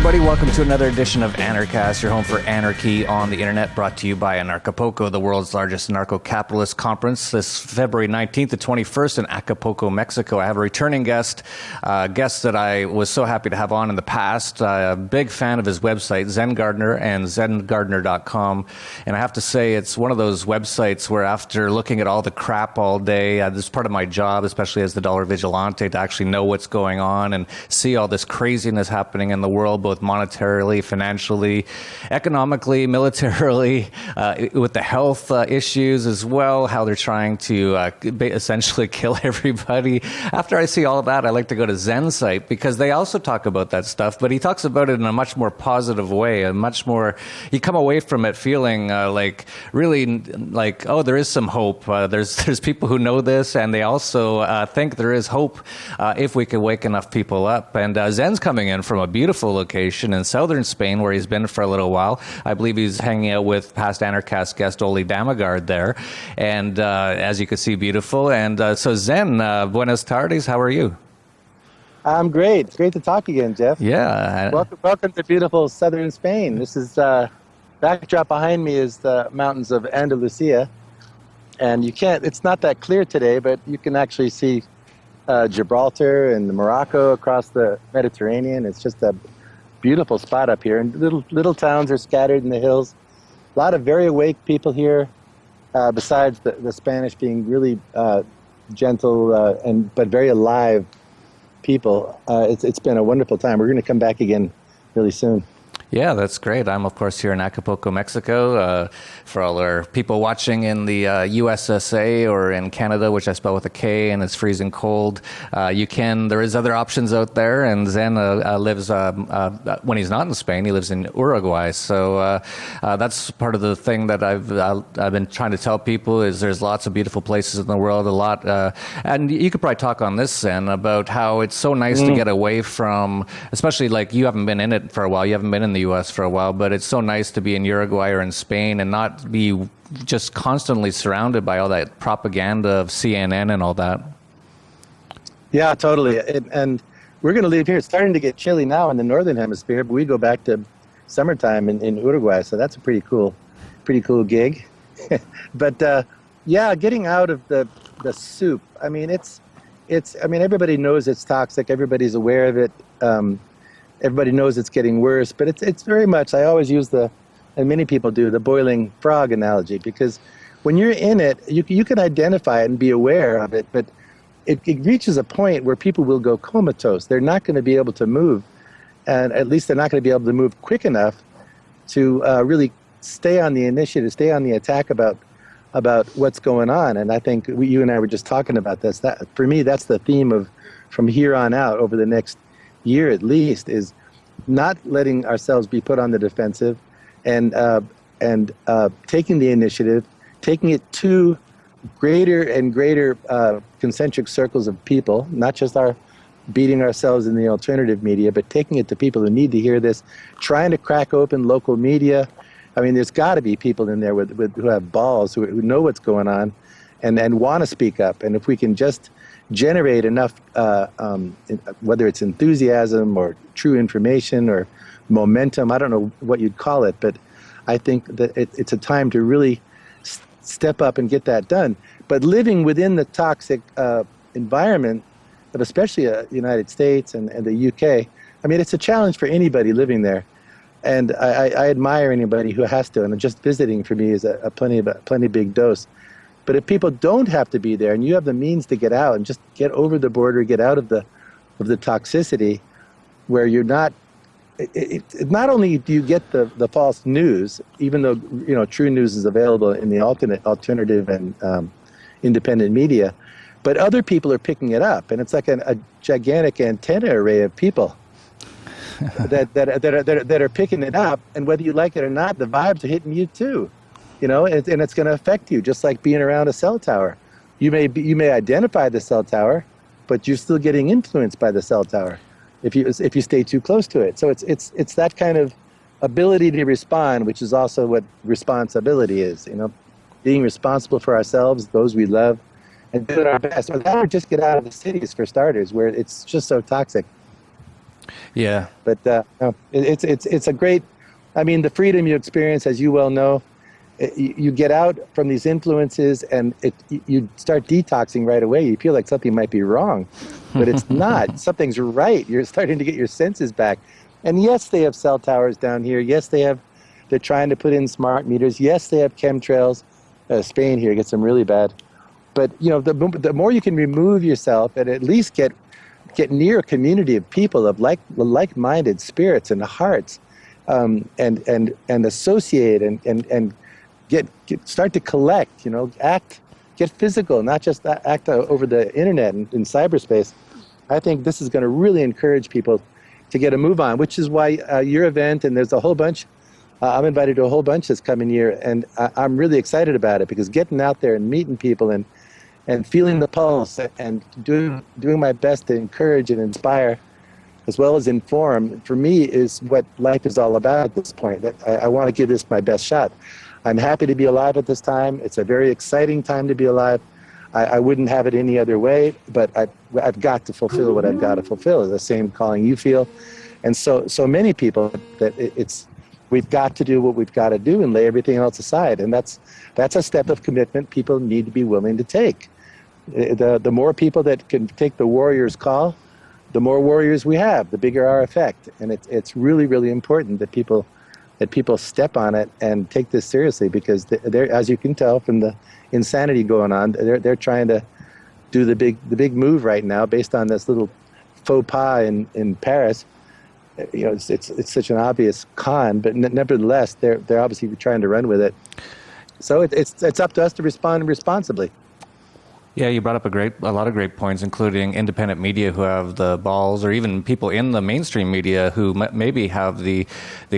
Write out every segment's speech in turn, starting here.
everybody. Welcome to another edition of Anarchast, your home for anarchy on the internet, brought to you by Anarchapulco, the world's largest anarcho-capitalist conference, this February 19th to 21st in Acapulco, Mexico. I have a returning guest that I was so happy to have on in the past. A big fan of his website, Zen Gardner, and zengardner.com. And I have to say, it's one of those websites where after looking at all the crap all day, this is part of my job, especially as the dollar vigilante, to actually know what's going on and see all this craziness happening in the world, both monetarily, financially, economically, militarily, with the health issues as well, how they're trying to essentially kill everybody. After I see all of that, I like to go to Zen's site because they also talk about that stuff, but he talks about it in a much more positive way, a much more, you come away from it feeling like really like, oh, there is some hope. There's people who know this, and they also think there is hope if we could wake enough people up. And Zen's coming in from a beautiful location in southern Spain where he's been for a little while. I believe he's hanging out with past Anarchast guest Oli Damagard there. And as you can see, beautiful. And so Zen, buenas tardes, how are you? I'm great. It's great to talk again, Jeff. Yeah. Welcome to beautiful southern Spain. This is, backdrop behind me is the mountains of Andalusia. And it's not that clear today, but you can actually see Gibraltar and Morocco across the Mediterranean. It's just a beautiful spot up here, and little towns are scattered in the hills. A lot of very awake people here, besides the Spanish being really gentle but very alive people. It's been a wonderful time. We're going to come back again really soon. Yeah, that's great. I'm, of course, here in Acapulco, Mexico. For all our people watching in the USSA or in Canada, which I spell with a K, and it's freezing cold, there is other options out there. And Zen lives, when he's not in Spain, he lives in Uruguay. So that's part of the thing that I've been trying to tell people is there's lots of beautiful places in the world, and you could probably talk on this, Zen, about how it's so nice to get away from, especially like you haven't been in it for a while, you haven't been in the U.S. for a while, but it's so nice to be in Uruguay or in Spain and not be just constantly surrounded by all that propaganda of CNN and all that. Yeah, totally. And we're going to leave here. It's starting to get chilly now in the northern hemisphere, but we go back to summertime in Uruguay, so that's a pretty cool gig. But yeah, getting out of the soup. I mean, everybody knows it's toxic. Everybody's aware of it. Everybody knows it's getting worse, but it's very much, I always use and many people do, the boiling frog analogy, because when you're in it, you can identify it and be aware of it, but it reaches a point where people will go comatose. They're not going to be able to move, and at least they're not going to be able to move quick enough to really stay on the initiative, stay on the attack about what's going on. And I think you and I were just talking about this. That, for me, that's the theme of from here on out over the next year at least, is not letting ourselves be put on the defensive and taking the initiative, taking it to greater and greater concentric circles of people, not just beating ourselves in the alternative media, but taking it to people who need to hear this, trying to crack open local media. I mean, there's got to be people in there who have balls, who know what's going on and want to speak up. And if we can just generate enough, whether it's enthusiasm or true information or momentum, I don't know what you'd call it, but I think that it's a time to really step up and get that done. But living within the toxic environment of especially the United States and the UK, I mean, it's a challenge for anybody living there. And I admire anybody who has to, and just visiting for me is a plenty big dose. But if people don't have to be there and you have the means to get out and just get over the border, get out of the toxicity, where you're not, not only do you get the false news, even though true news is available in the alternative and independent media, but other people are picking it up, and it's like a gigantic antenna array of people that are picking it up, and whether you like it or not, the vibes are hitting you too. And it's going to affect you, just like being around a cell tower. You may identify the cell tower, but you're still getting influenced by the cell tower if you stay too close to it. So it's that kind of ability to respond, which is also what responsibility is. Being responsible for ourselves, those we love, and doing our best. Or just get out of the cities for starters, where it's just so toxic. Yeah. But no, it's a great. I mean, the freedom you experience, as you well know, you get out from these influences, and you start detoxing right away. You feel like something might be wrong, but it's not. Something's right. You're starting to get your senses back. And yes, they have cell towers down here. Yes, they're trying to put in smart meters. Yes, they have chemtrails. Spain here gets them really bad. But the more you can remove yourself and at least get near a community of people of like-minded spirits and hearts, and associate and start to collect, get physical, not just act over the internet and in cyberspace. I think this is going to really encourage people to get a move on, which is why your event, and there's a whole bunch, I'm invited to a whole bunch this coming year, and I'm really excited about it, because getting out there and meeting people and feeling the pulse and doing my best to encourage and inspire as well as inform, for me, is what life is all about at this point. I want to give this my best shot. I'm happy to be alive at this time. It's a very exciting time to be alive. I wouldn't have it any other way, but I've got to fulfill what I've got to fulfill, the same calling you feel. And so many people, that we've got to do what we've got to do and lay everything else aside. And that's a step of commitment people need to be willing to take. The more people that can take the warrior's call, the more warriors we have, the bigger our effect. And it's really, really important that people step on it and take this seriously, because they're, as you can tell from the insanity going on, they're trying to do the big move right now based on this little faux pas in Paris. It's such an obvious con, but nevertheless, they're obviously trying to run with it. So it's up to us to respond responsibly. Yeah, you brought up a lot of great points, including independent media who have the balls, or even people in the mainstream media who maybe have the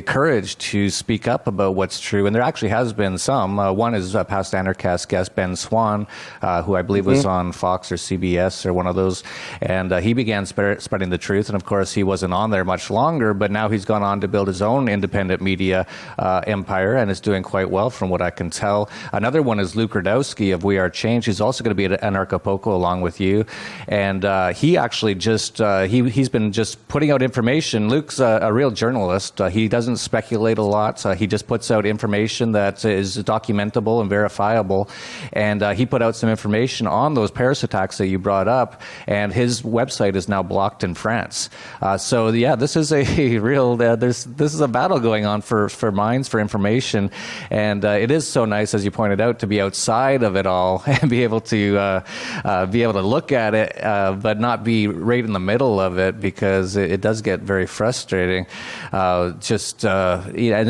courage to speak up about what's true. And there actually has been some. One is past Anarchast guest Ben Swan, who I believe was on Fox or CBS or one of those. And he began spreading the truth. And of course, he wasn't on there much longer, but now he's gone on to build his own independent media empire, and is doing quite well from what I can tell. Another one is Luke Rudowski of We Are Change, who's also going to be at Anarchapulco along with you, and he actually just he's been just putting out information. Luke's a real journalist. He doesn't speculate a lot. He just puts out information that is documentable and verifiable, and he put out some information on those Paris attacks that you brought up, and his website is now blocked in France. So yeah, this is a real this is a battle going on for minds, for information, and it is so nice, as you pointed out, to be outside of it all and be able to look at it, but not be right in the middle of it, because it does get very frustrating. And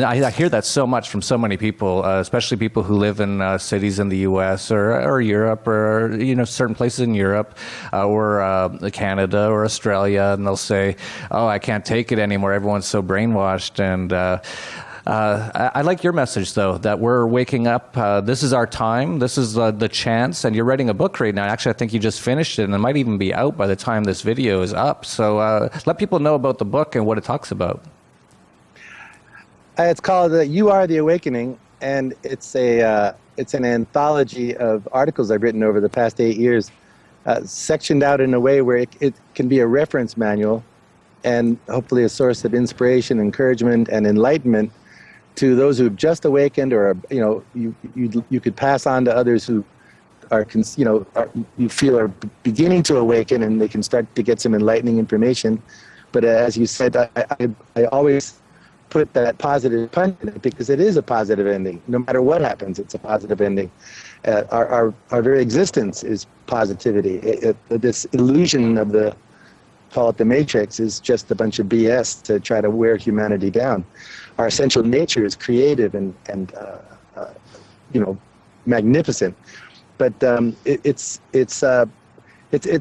I hear that so much from so many people, especially people who live in cities in the U.S. or Europe, or certain places in Europe, or Canada or Australia, and they'll say, "Oh, I can't take it anymore. Everyone's so brainwashed." And I like your message, though, that we're waking up. This is our time. This is the chance. And you're writing a book right now. Actually, I think you just finished it, and it might even be out by the time this video is up. So let people know about the book and what it talks about. It's called "You Are the Awakening," and it's an anthology of articles I've written over the past 8 years, sectioned out in a way where it can be a reference manual and hopefully a source of inspiration, encouragement, and enlightenment to those who've just awakened, or you could pass on to others who you feel are beginning to awaken, and they can start to get some enlightening information. But as you said, I always put that positive punch in it, because it is a positive ending. No matter what happens, it's a positive ending. Our very existence is positivity. This illusion of call it the Matrix, is just a bunch of BS to try to wear humanity down. Our essential nature is creative and magnificent. But it's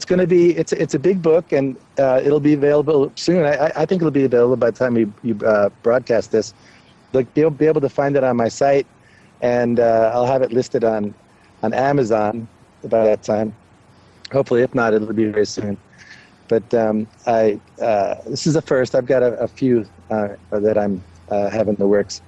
going to be it's a big book, and it'll be available soon. I think it'll be available by the time you broadcast this. You'll be able to find it on my site, and I'll have it listed on Amazon by that time. Hopefully, if not, it'll be very soon. But this is the first. I've got a few that I'm having in the works.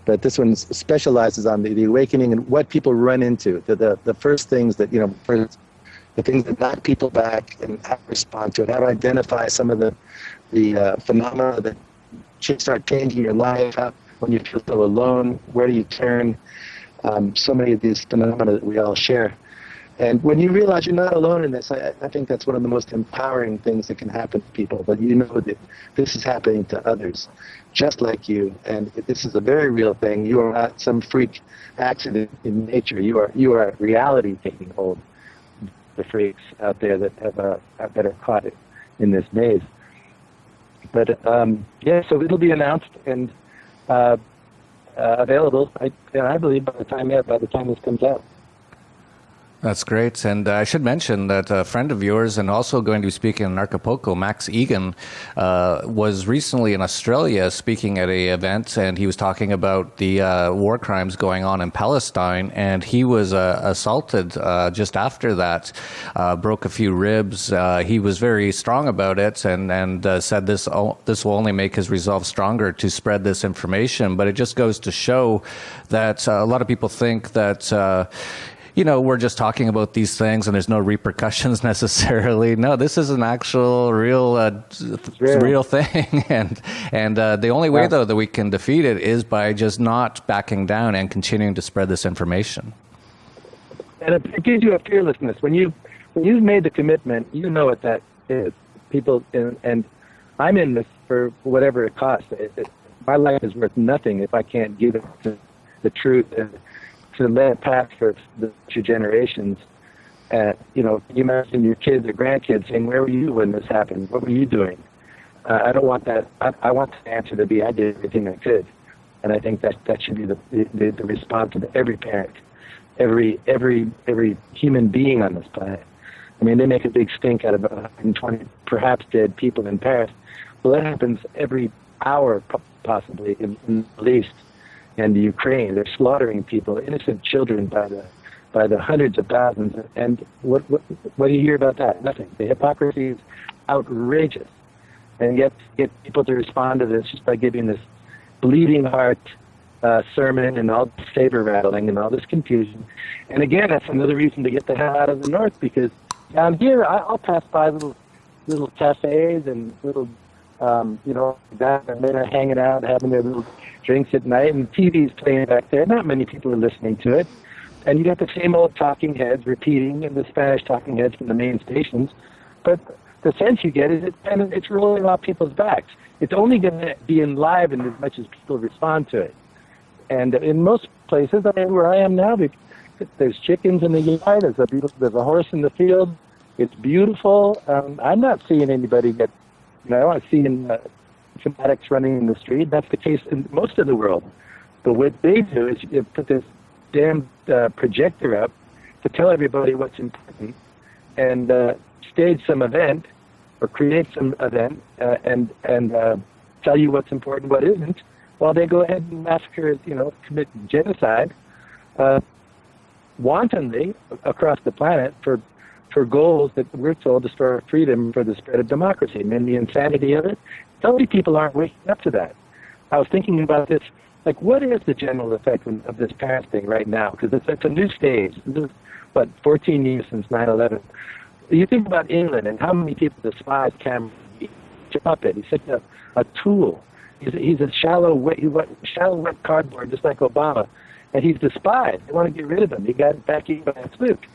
But this one specializes on the awakening and what people run into. The first things that, the things that knock people back, and how to respond to it, how to identify some of the the phenomena that start changing your life, when you feel so alone, where do you turn? So many of these phenomena that we all share. And when you realize you're not alone in this, I think that's one of the most empowering things that can happen to people, that you know that this is happening to others just like you, and this is a very real thing. You are not some freak accident in nature. You are reality taking hold. The freaks out there that are caught in this maze. But yeah, so it'll be announced and available. I believe by the time this comes out. That's great. And I should mention that a friend of yours and also going to be speaking in Acapulco, Max Egan, was recently in Australia speaking at an event, and he was talking about the war crimes going on in Palestine, and he was assaulted just after that, broke a few ribs. He was very strong about it and said this will only make his resolve stronger to spread this information. But it just goes to show that a lot of people think that we're just talking about these things and there's no repercussions necessarily. No, this is an actual real thing. And the only way, though, that we can defeat it is by just not backing down and continuing to spread this information. And it gives you a fearlessness. When you've made the commitment, you know what that is. People, and I'm in this for whatever it costs. My life is worth nothing if I can't give it to the truth and to lay a path for the future generations. You imagine your kids or grandkids saying, "Where were you when this happened? What were you doing?" I don't want that. I want the answer to be, "I did everything I could," and I think that should be the response of every parent, every human being on this planet. I mean, they make a big stink out of 120 perhaps dead people in Paris. Well, that happens every hour, possibly in the Middle East. And the Ukraine, they're slaughtering people, innocent children by the hundreds of thousands. And what do you hear about that? Nothing. The hypocrisy is outrageous. And yet get people to respond to this just by giving this bleeding heart sermon and all this saber rattling and all this confusion. And again, that's another reason to get the hell out of the north, because down here I'll pass by little cafes and little guys and men are hanging out, having their little drinks at night, and TV's playing back there. Not many people are listening to it. And you got the same old talking heads repeating, and the Spanish talking heads from the main stations. But the sense you get is it's rolling off people's backs. It's only going to be enlivened as much as people respond to it. And in most places, I mean, where I am now, there's chickens in the yard, there's a horse in the field. It's beautiful. I'm not seeing anybody get, I'm not seeing fanatics running in the street. That's the case in most of the world. But what they do is you put this damn projector up to tell everybody what's important and stage some event or create some event and tell you what's important, what isn't, while they go ahead and massacre, commit genocide wantonly across the planet for goals that we're told to store freedom for the spread of democracy. And the insanity of it, so many people aren't waking up to that. I was thinking about this, like, what is the general effect of this Paris thing right now? Because it's a new stage. This is, 14 years since 9/11. You think about England and how many people despise Kambo. He's a puppet. He's such a tool. He's a shallow, wet cardboard, just like Obama. And he's despised. They want to get rid of him. He got back in by a fluke.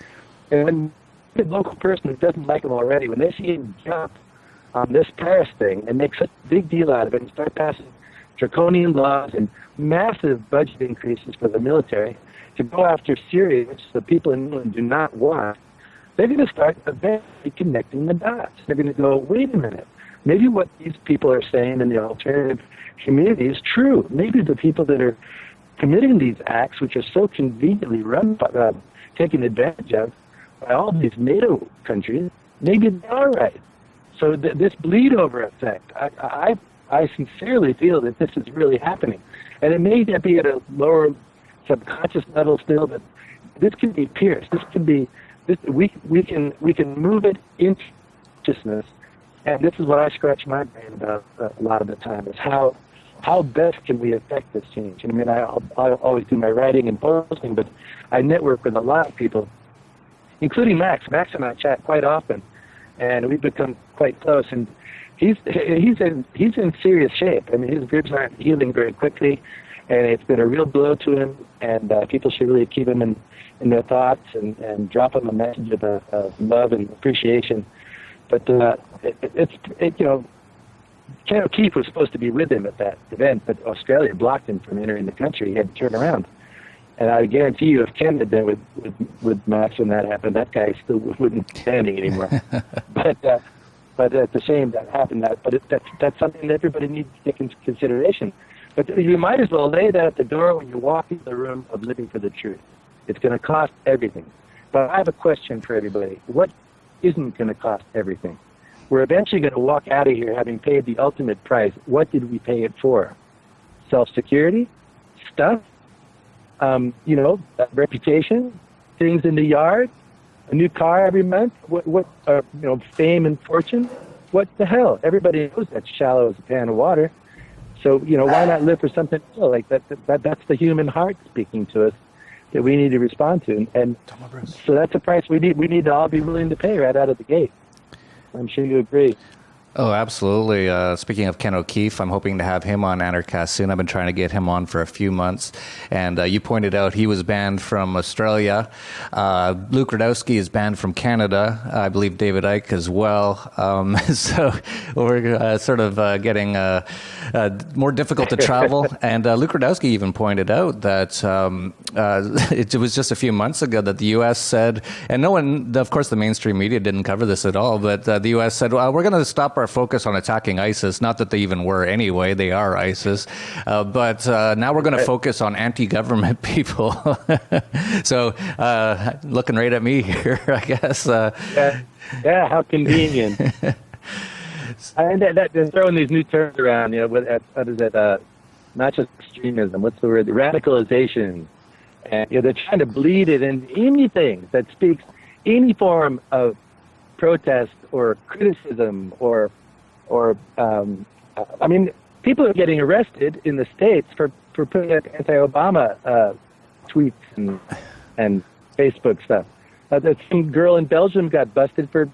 And when the local person who doesn't like him already, when they see him jump on this Paris thing and make such a big deal out of it and start passing draconian laws and massive budget increases for the military to go after Syria, which the people in England do not want, they're going to start eventually connecting the dots. They're going to go, wait a minute, maybe what these people are saying in the alternative community is true. Maybe the people that are committing these acts, which are so conveniently run, taken advantage of by all these NATO countries, maybe they're all right. So this bleed-over effect, I sincerely feel that this is really happening. And it may not be at a lower subconscious level still, but this can be pierced. This can be, we can move it into consciousness. And this is what I scratch my brain about a lot of the time, is how best can we affect this change? I mean, I always do my writing and posting, but I network with a lot of people, including Max. Max and I chat quite often, and we've become quite close. And he's in serious shape. I mean, his ribs aren't healing very quickly, and it's been a real blow to him. And people should really keep him in their thoughts and drop him a message of love and appreciation. But Ken O'Keefe was supposed to be with him at that event, but Australia blocked him from entering the country. He had to turn around. And I guarantee you, if Ken had been with Max when that happened, that guy still wouldn't be standing anymore. But it's a shame that happened. That's something that everybody needs to take into consideration. But you might as well lay that at the door when you walk into the room of living for the truth. It's going to cost everything. But I have a question for everybody. What isn't going to cost everything? We're eventually going to walk out of here having paid the ultimate price. What did we pay it for? Self-security? Stuff? Reputation? Things in the yard? A new car every month? Fame and fortune? What the hell? Everybody knows that's shallow as a pan of water. So, why not live for something real? Like that's the human heart speaking to us that we need to respond to. And so that's a price we need to all be willing to pay right out of the gate. I'm sure you agree. Oh, absolutely. Speaking of Ken O'Keefe, I'm hoping to have him on Anarchast soon. I've been trying to get him on for a few months. And you pointed out he was banned from Australia. Luke Rudowski is banned from Canada. I believe David Icke as well. So we're sort of getting more difficult to travel. And Luke Rudowski even pointed out that it was just a few months ago that the U.S. said, and no one, of course, the mainstream media didn't cover this at all, but the U.S. said, well, we're going to stop our focus on attacking ISIS. Not that they even were anyway. They are ISIS. But now we're going to focus on anti-government people. So looking right at me here, I guess. Yeah, how convenient. And they're throwing these new terms around, what is it? Not just extremism. What's the word? Radicalization. And they're trying to bleed it in anything that speaks any form of protest or criticism or people are getting arrested in the States for putting up anti-Obama tweets and Facebook stuff. Some girl in Belgium got busted for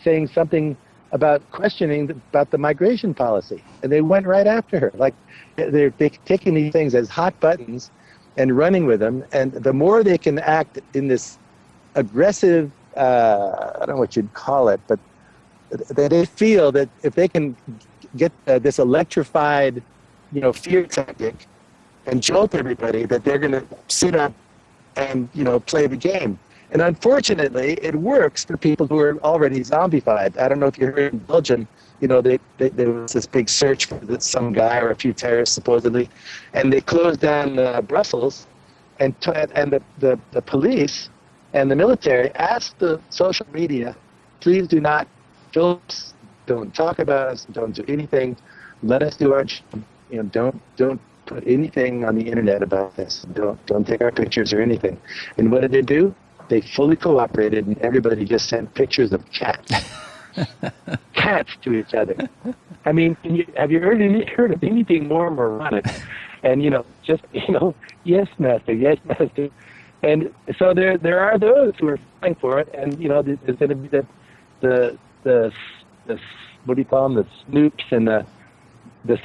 saying something about questioning about the migration policy, and they went right after her. Like they're taking these things as hot buttons and running with them, and the more they can act in this aggressive, I don't know what you'd call it, but they feel that if they can get this electrified, fear tactic and jolt everybody, that they're going to sit up and, play the game. And unfortunately, it works for people who are already zombified. I don't know if you heard in Belgium, there was this big search for some guy or a few terrorists supposedly, and they closed down Brussels, and the police and the military asked the social media, please do not film us, don't talk about us, don't do anything, let us do our job. Don't put anything on the internet about this. Don't take our pictures or anything. And what did they do? They fully cooperated, and everybody just sent pictures of cats. Cats to each other. I mean, have you heard of anything more moronic? And yes, master, yes, master. And so there are those who are fighting for it, and there's going to be the what do you call them, the snoops and the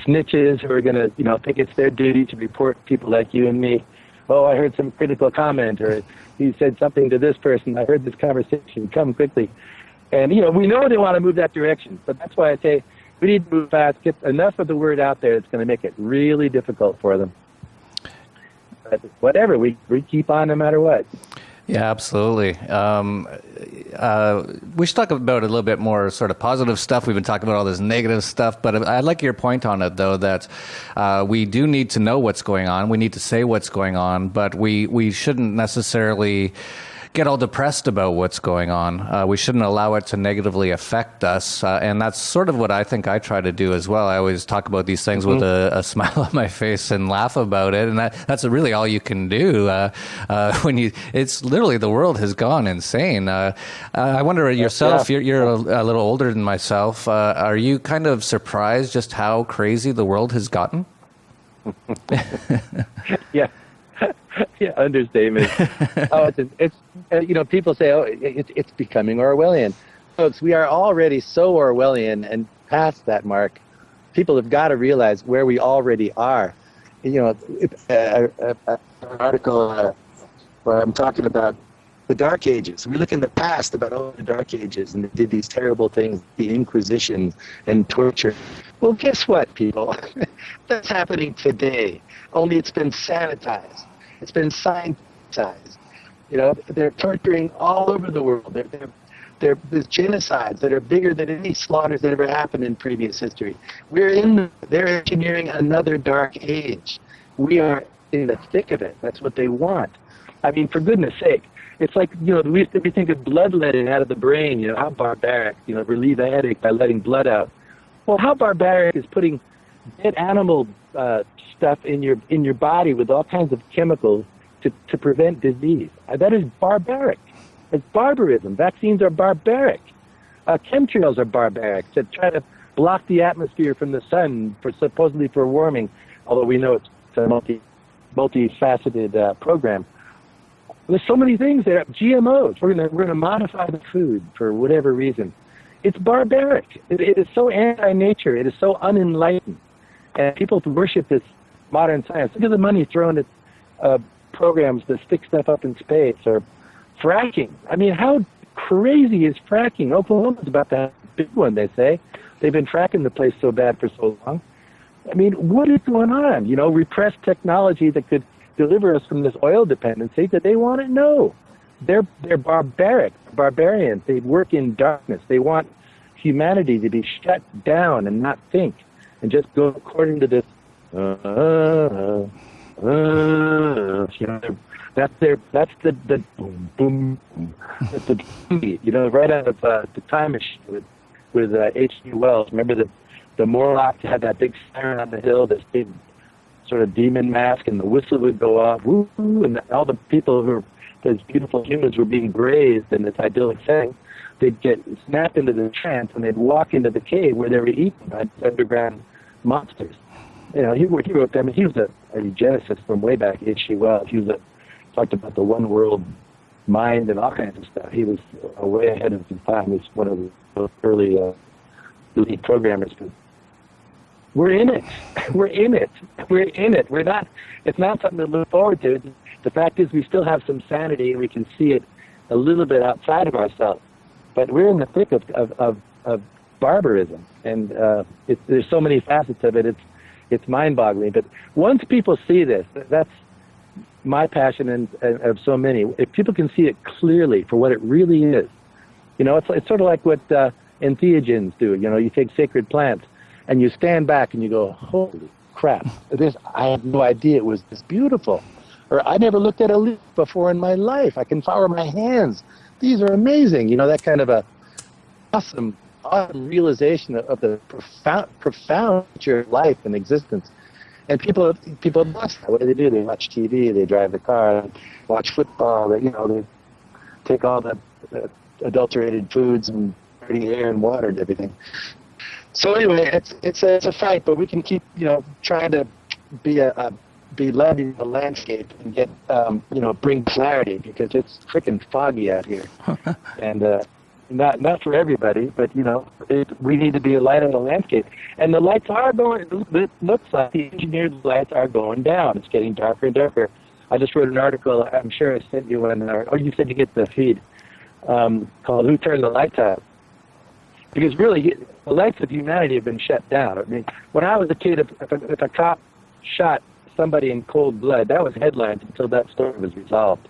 snitches who are going to think it's their duty to report people like you and me. Oh, I heard some critical comment, or he said something to this person. I heard this conversation. Come quickly. And we know they want to move that direction, but that's why I say we need to move fast, get enough of the word out there that's going to make it really difficult for them. But whatever, we keep on no matter what. Yeah, absolutely. We should talk about a little bit more sort of positive stuff. We've been talking about all this negative stuff, but I like your point on it, though, that we do need to know what's going on. We need to say what's going on, but we shouldn't necessarily get all depressed about what's going on. We shouldn't allow it to negatively affect us. And that's sort of what I think I try to do as well. I always talk about these things with a smile on my face and laugh about it. And that's really all you can do it's literally the world has gone insane. I wonder yourself, you're a little older than myself. Are you kind of surprised just how crazy the world has gotten? Yeah. Yeah, understatement. It's people say, it's becoming Orwellian. Folks, we are already so Orwellian and past that mark, people have got to realize where we already are. You know, an article where I'm talking about the Dark Ages. We look in the past about all the Dark Ages, and they did these terrible things, the Inquisition and torture. Well, guess what, people? That's happening today. Only it's been sanitized. It's been scientized. You know, they're torturing all over the world. There's genocides that are bigger than any slaughters that ever happened in previous history. They're engineering another dark age. We are in the thick of it. That's what they want. I mean, for goodness sake, it's like, you know, we think of bloodletting out of the brain, you know, how barbaric, you know, relieve a headache by letting blood out. Well, how barbaric is putting dead animal stuff in your body with all kinds of chemicals to prevent disease? That is barbaric. It's barbarism. Vaccines are barbaric. Chemtrails are barbaric, to try to block the atmosphere from the sun supposedly for warming, although we know it's a multifaceted program. There's so many things there. GMOs. We're gonna modify the food for whatever reason. It's barbaric. It is so anti-nature. It is so unenlightened. And people worship this modern science. Look at the money thrown at programs that stick stuff up in space, or fracking. I mean, how crazy is fracking? Oklahoma's about to have a big one, they say. They've been fracking the place so bad for so long. I mean, what is going on? You know, repressed technology that could deliver us from this oil dependency that they want to know. They're barbaric, barbarians. They work in darkness. They want humanity to be shut down and not think, and just go according to this. You know, that's the boom boom. That's the beat. You know, right out of the Time Machine with H.G. Wells. Remember the Morlock had that big siren on the hill, this big sort of demon mask, and the whistle would go off, woo, and all the people who were those beautiful humans were being grazed in this idyllic setting. They'd get snapped into the trance, and they'd walk into the cave where they were eaten by underground monsters. You know, he wrote them. He was a eugenicist from way back, H.G. Wells. He talked about the one world mind and all kinds of stuff. He was way ahead of his time. He was one of the early elite programmers. But we're in it. We're in it. We're in it. We're not. It's not something to look forward to. The fact is, we still have some sanity, and we can see it a little bit outside of ourselves. But we're in the thick of barbarism, and there's so many facets of it. It's mind-boggling. But once people see this, that's my passion and of so many. If people can see it clearly for what it really is, you know, it's sort of like what entheogens do. You know, you take sacred plants and you stand back and you go, holy crap, I had no idea it was this beautiful. Or I never looked at a leaf before in my life. I can flower my hands. These are amazing. You know, that kind of a awesome realization of the profound nature of life and existence. And people lost that. What do? They watch TV, they drive the car, watch football. They take all the adulterated foods and dirty air and water and everything. So anyway, it's a fight, but we can keep, you know, trying to be led in the landscape and get bring clarity, because it's freaking foggy out here, and not for everybody, but you know, we need to be a light on the landscape, and the lights are going. It looks like the engineered lights are going down. It's getting darker and darker. I just wrote an article. I'm sure I sent you one, or you said you get the feed, called "Who Turned the Lights Out?" Because really, the lights of humanity have been shut down. I mean, when I was a kid, if a cop shot somebody in cold blood, that was headlines until that story was resolved.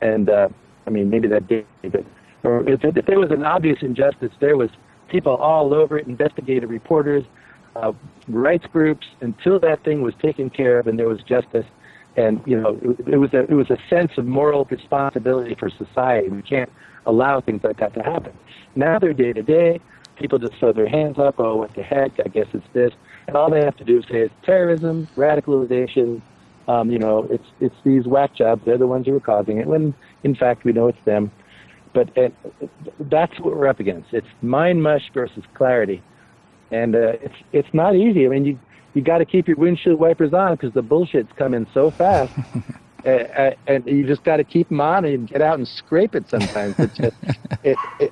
And I mean, maybe that did, but or if there was an obvious injustice, there was people all over it, investigative reporters, rights groups, until that thing was taken care of and there was justice. And you know, it was a sense of moral responsibility for society. We can't allow things like that to happen. Now they're day to day. People just throw their hands up. Oh, what the heck? I guess it's this. And all they have to do is say it's terrorism, radicalization. You know, it's these whack jobs. They're the ones who are causing it. When in fact we know it's them. But that's what we're up against. It's mind mush versus clarity, and it's not easy. I mean, you got to keep your windshield wipers on because the bullshit's coming so fast. And you just got to keep them on and get out and scrape it sometimes. It's just,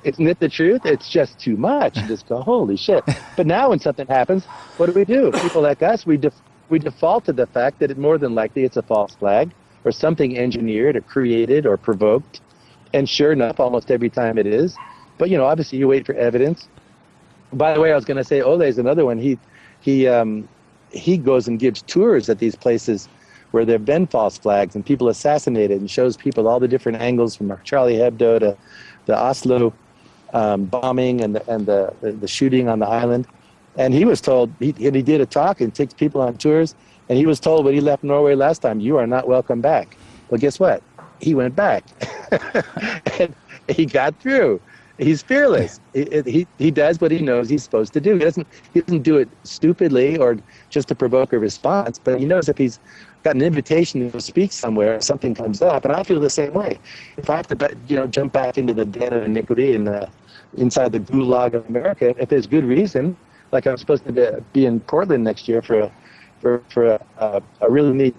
isn't it the truth? It's just too much. You just go, holy shit. But now when something happens, what do? People like us, we default to the fact that more than likely it's a false flag or something engineered or created or provoked. And sure enough, almost every time it is. But, obviously you wait for evidence. By the way, I was going to say Ole is another one. He goes and gives tours at these places where there have been false flags and people assassinated, and shows people all the different angles from Charlie Hebdo to the Oslo bombing and the shooting on the island. And he was told, he did a talk and takes people on tours, and he was told when he left Norway last time, you are not welcome back. Well, guess what? He went back. And he got through. He's fearless. He does what he knows he's supposed to do. He doesn't do it stupidly or just to provoke a response, but he knows if he's got an invitation to speak somewhere, something comes up. And I feel the same way. If I have to, jump back into the den of iniquity and inside the gulag of America, if there's good reason, like I'm supposed to be in Portland next year for a really neat,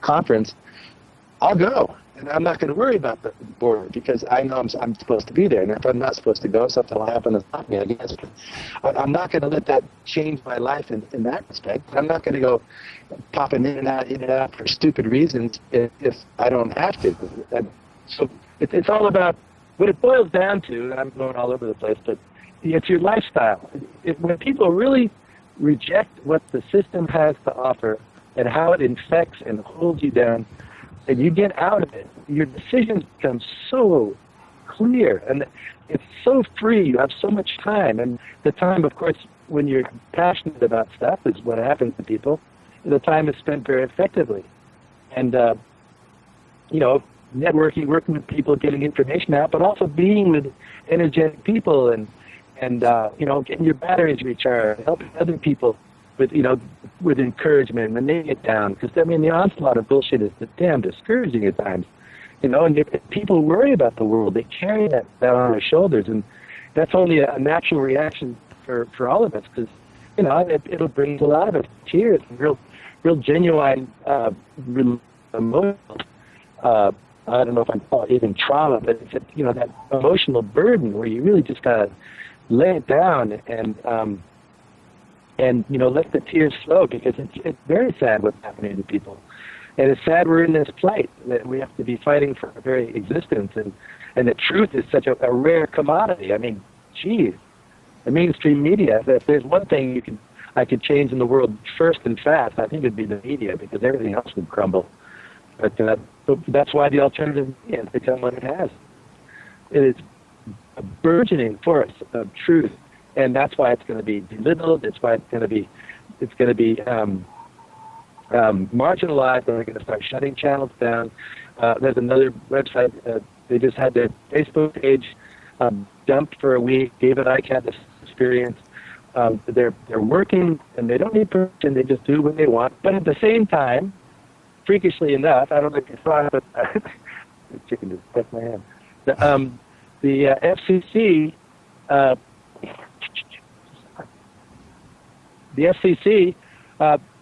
conference, I'll go. And I'm not going to worry about the border because I know I'm supposed to be there. And if I'm not supposed to go, something will happen to stop me, I guess. But I'm not going to let that change my life in that respect. I'm not going to go popping in and out for stupid reasons if I don't have to. And so it's all about what it boils down to, and I'm going all over the place, but it's your lifestyle. When people really reject what the system has to offer and how it infects and holds you down, and you get out of it, your decisions become so clear and it's so free. You have so much time, and the time, of course, when you're passionate about stuff is what happens to people. The time is spent very effectively, and networking, working with people, getting information out, but also being with energetic people and getting your batteries recharged, helping other people with encouragement when they get down. Because, the onslaught of bullshit is damn discouraging at times. And people worry about the world. They carry that on their shoulders. And that's only a natural reaction for all of us because, it'll bring a lot of us tears, real genuine, real emotional, I don't know if I call it even trauma, but it's that emotional burden where you really just got to lay it down and let the tears flow because it's very sad what's happening to people. And it's sad we're in this plight, that we have to be fighting for our very existence. And the truth is such a rare commodity. Geez, the mainstream media, if there's one thing I could change in the world first and fast, I think it'd be the media because everything else would crumble. But that's why the alternative media has become what it has. It is a burgeoning force of truth. And that's why it's going to be belittled. That's why it's going to be marginalized. They're going to start shutting channels down. There's another website. They just had their Facebook page dumped for a week. David Icke had this experience. They're working, and they don't need permission. They just do what they want. But at the same time, freakishly enough, I don't know if you saw it, but the chicken just stuck my hand. The FCC. The FCC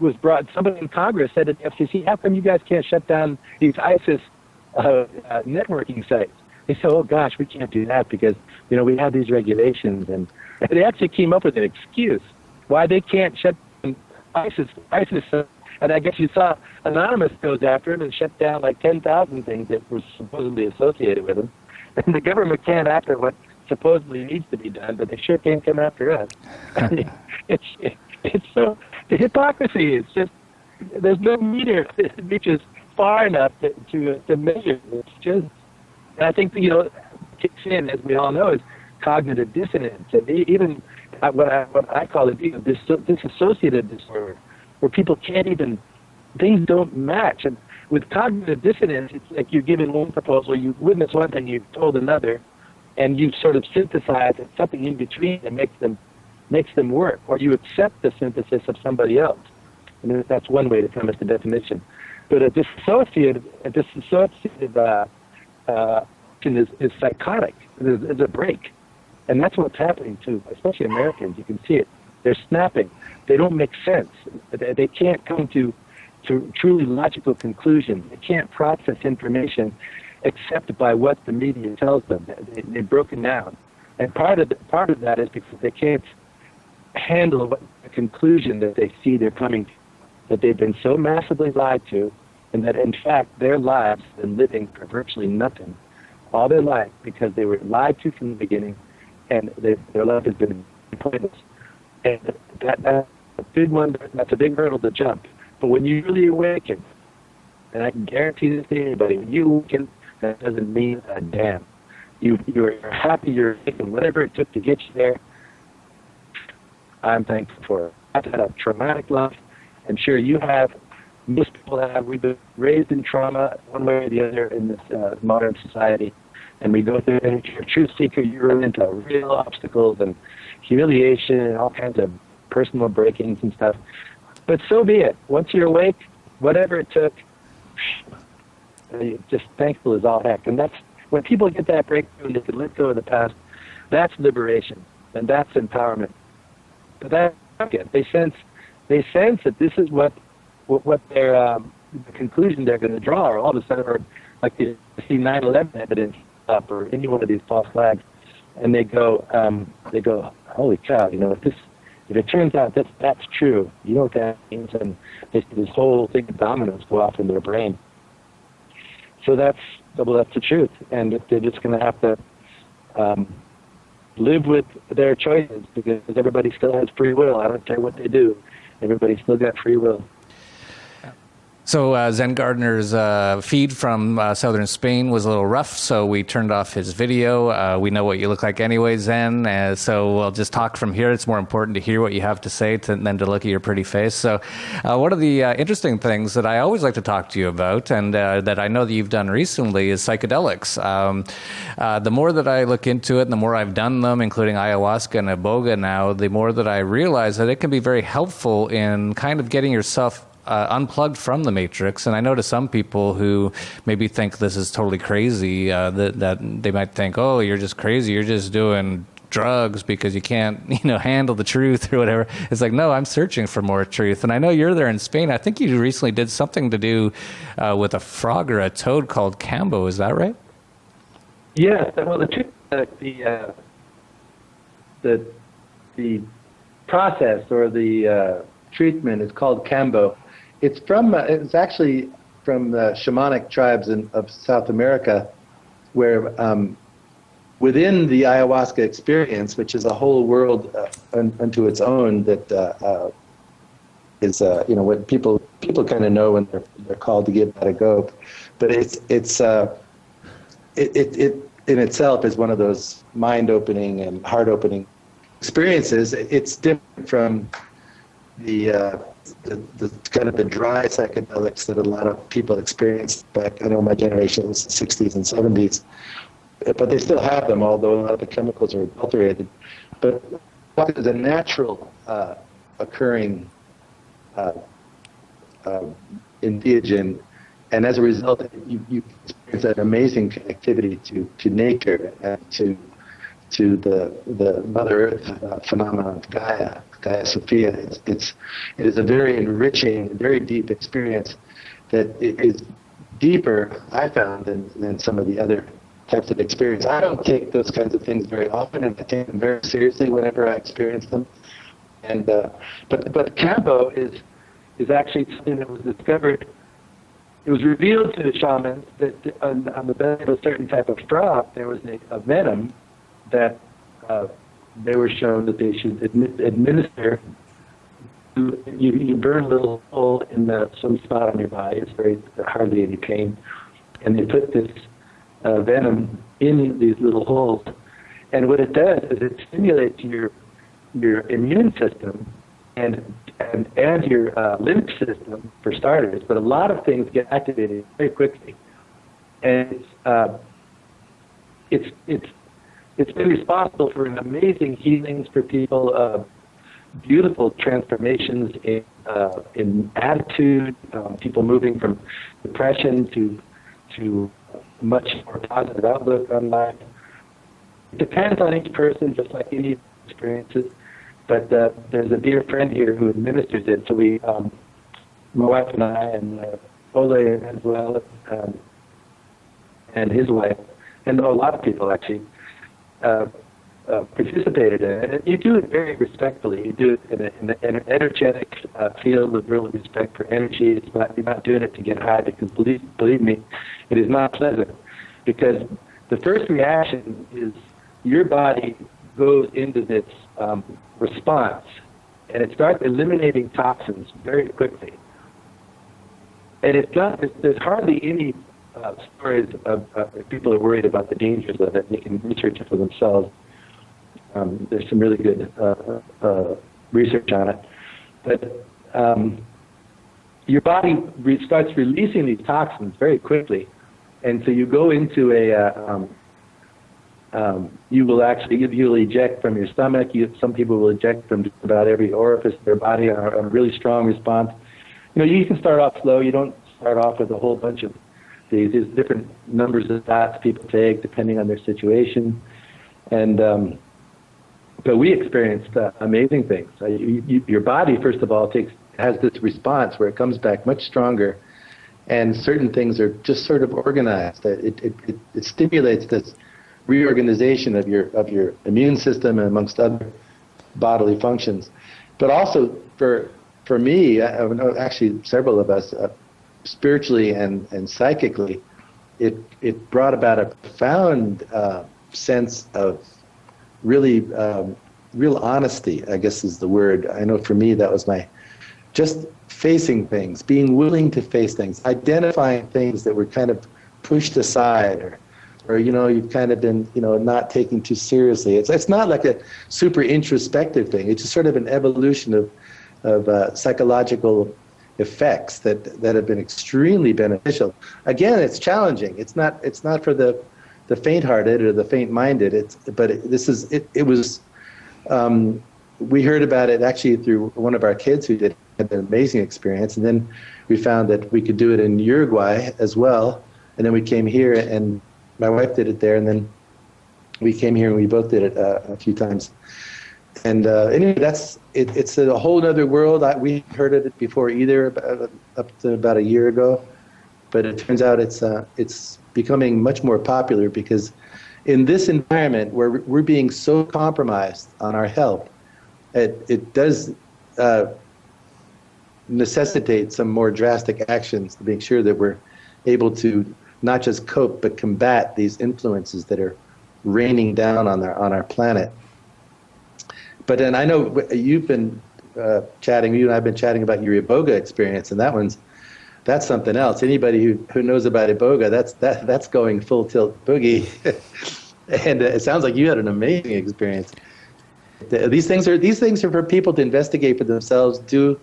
was brought. Somebody in Congress said to the FCC, "How come you guys can't shut down these ISIS networking sites?" They said, "Oh gosh, we can't do that because we have these regulations." And they actually came up with an excuse why they can't shut down ISIS. And I guess you saw Anonymous goes after him and shut down like 10,000 things that were supposedly associated with him. And the government can't act on what supposedly needs to be done, but they sure can't come after us. It's so, the hypocrisy is just, there's no meter that reaches far enough to measure. It's just, and I think, kicks in, as we all know, is cognitive dissonance. And even what I call it, disassociative disorder, where people can't even, things don't match. And with cognitive dissonance, it's like you're given one proposal, you witness one thing, you've told another, and you sort of synthesize something in between that makes them work, or you accept the synthesis of somebody else. And that's one way to come as the definition. But a dissociative is psychotic. It's a break. And that's what's happening to, especially Americans. You can see it. They're snapping. They don't make sense. They can't come to to truly logical conclusions. They can't process information except by what the media tells them. They're broken down. And part of that is because they can't handle the conclusion that they see they're coming to, that they've been so massively lied to, and that in fact their lives have been living for virtually nothing all their life because they were lied to from the beginning, and their life has been pointless. And that's a big one. That's a big hurdle to jump. But when you really awaken, and I can guarantee this to anybody, when you awaken, that doesn't mean a damn. You're happy you're taking whatever it took to get you there. I'm thankful for it. I've had a traumatic life. I'm sure you have. Most people have. We've been raised in trauma one way or the other in this modern society. And we go through it. If you're a truth seeker, you run into real obstacles and humiliation and all kinds of personal breakings and stuff. But so be it. Once you're awake, whatever it took, just thankful as all heck. And that's when people get that breakthrough and they can let go of the past, that's liberation and that's empowerment. But that's it. They sense that this is what their the conclusion they're going to draw, or all of a sudden, or like they see 9/11 evidence up, or any one of these false flags, and they go, holy cow! If it turns out that's true, you know what that means, and this whole thing of dominoes go off in their brain. So that's the truth, and they're just going to have to live with their choices, because everybody still has free will. I don't care what they do. Everybody's still got free will. So Zen Gardner's feed from southern Spain was a little rough, so we turned off his video. We know what you look like anyway, Zen, so we'll just talk from here. It's more important to hear what you have to say than to look at your pretty face. So one of the interesting things that I always like to talk to you about, and that I know that you've done recently, is psychedelics. The more that I look into it, and the more I've done them, including ayahuasca and Iboga now, the more that I realize that it can be very helpful in kind of getting yourself unplugged from the matrix. And I know to some people who maybe think this is totally crazy, that they might think, oh, you're just crazy, you're just doing drugs because you can't, handle the truth or whatever. It's like, no, I'm searching for more truth. And I know you're there in Spain. I think you recently did something to do with a frog or a toad called Kambo. Is that right? Yes. Well, the truth, the process or the treatment is called Kambo. It's actually from the shamanic tribes of South America, where within the ayahuasca experience, which is a whole world unto its own, that is what people kind of know when they're called to give that a go, but it in itself is one of those mind-opening and heart-opening experiences. It's different from the kind of the dry psychedelics that a lot of people experienced back. I know my generation was the 60s and 70s, but they still have them, although a lot of the chemicals are adulterated. But what is a natural occurring entheogen, and as a result, you experience an amazing connectivity to nature and to the Mother Earth phenomenon of Gaia Sophia. It is a very enriching, very deep experience that is deeper, I found, than some of the other types of experience. I don't take those kinds of things very often, and I take them very seriously whenever I experience them. And but Kambo is actually something that was discovered. It was revealed to the shamans that on the belly of a certain type of frog there was a venom that they were shown that they should administer. You burn a little hole in some spot on your body. It's hardly any pain, and they put this venom in these little holes. And what it does is it stimulates your immune system and your lymph system for starters. But a lot of things get activated very quickly, and it's been responsible for amazing healings for people, beautiful transformations in attitude, people moving from depression to much more positive outlook on life. It depends on each person, just like any experiences. But there's a dear friend here who administers it, so we my wife and I, and Ole as well, and his wife, and a lot of people actually participated in it. And you do it very respectfully. You do it in an energetic field with real respect for energy. You're not doing it to get high, because believe me, it is not pleasant. Because the first reaction is your body goes into this response, and it starts eliminating toxins very quickly. And there's hardly any stories of people are worried about the dangers of it. They can research it for themselves. There's some really good research on it. But your body starts releasing these toxins very quickly. And so you go into you'll eject from your stomach. Some people will eject from just about every orifice of their body on a really strong response. You can start off slow. You don't start off with a whole bunch of these. There's different numbers of shots people take depending on their situation. And but we experienced amazing things. Your body, first of all, has this response where it comes back much stronger, and certain things are just sort of organized. It stimulates this reorganization of your immune system and amongst other bodily functions. But also for me, actually several of us, spiritually and psychically, it brought about a profound sense of really real honesty, I guess is the word. I know for me that was just facing things, being willing to face things, identifying things that were kind of pushed aside, or you've kind of been not taking too seriously. It's not like a super introspective thing. It's just sort of an evolution of psychological effects that have been extremely beneficial. Again, it's challenging. It's not for the faint-hearted or the faint-minded. It was. We heard about it actually through one of our kids who had an amazing experience, and then we found that we could do it in Uruguay as well. And then we came here, and my wife did it there, and then we came here and we both did it a few times. And anyway, it's a whole other world. We heard of it before either, up to about a year ago, but it turns out it's becoming much more popular, because in this environment where we're being so compromised on our health, it does necessitate some more drastic actions to make sure that we're able to not just cope but combat these influences that are raining down on our planet. But then I know you've been chatting. You and I've been chatting about your Iboga experience, and that's something else. Anybody who knows about Iboga, that's going full tilt boogie, and it sounds like you had an amazing experience. These things are for people to investigate for themselves. Don't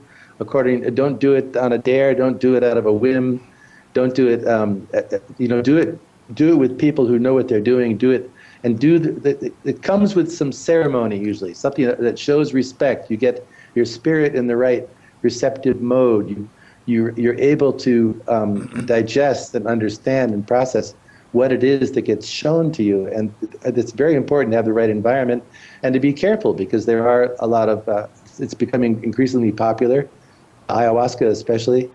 do it on a dare. Don't do it out of a whim. Don't do it. Do it with people who know what they're doing. Do it. And it comes with some ceremony, usually, something that shows respect. You get your spirit in the right receptive mode. You're able to digest and understand and process what it is that gets shown to you. And it's very important to have the right environment and to be careful, because there are a lot of, it's becoming increasingly popular, ayahuasca especially,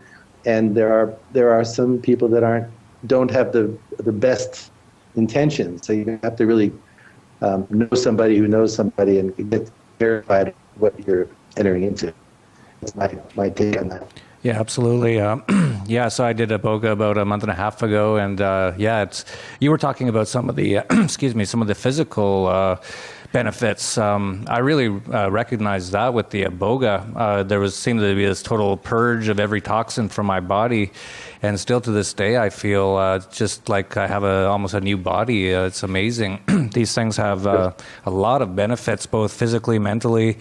and there are some people that don't have the best intentions. So you have to really know somebody who knows somebody and get verified what you're entering into. That's my take on that. Yeah, absolutely. So I did Iboga about a month and a half ago, and you were talking about some of the some of the physical benefits. I really recognized that with the Iboga. There seemed to be this total purge of every toxin from my body, and still to this day I feel just like I have almost a new body. It's amazing. These things have a lot of benefits, both physically, mentally,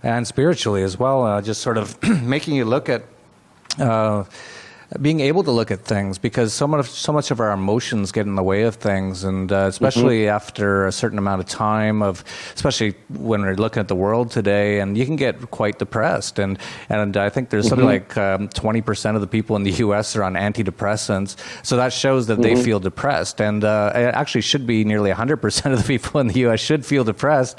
and spiritually as well. Just sort of making you look at being able to look at things, because so much of our emotions get in the way of things, and especially after a certain amount of time especially when we're looking at the world today, and you can get quite depressed, and I think there's something like 20% of the people in the U.S. are on antidepressants, so that shows that they feel depressed, and it actually should be nearly 100% of the people in the U.S. should feel depressed,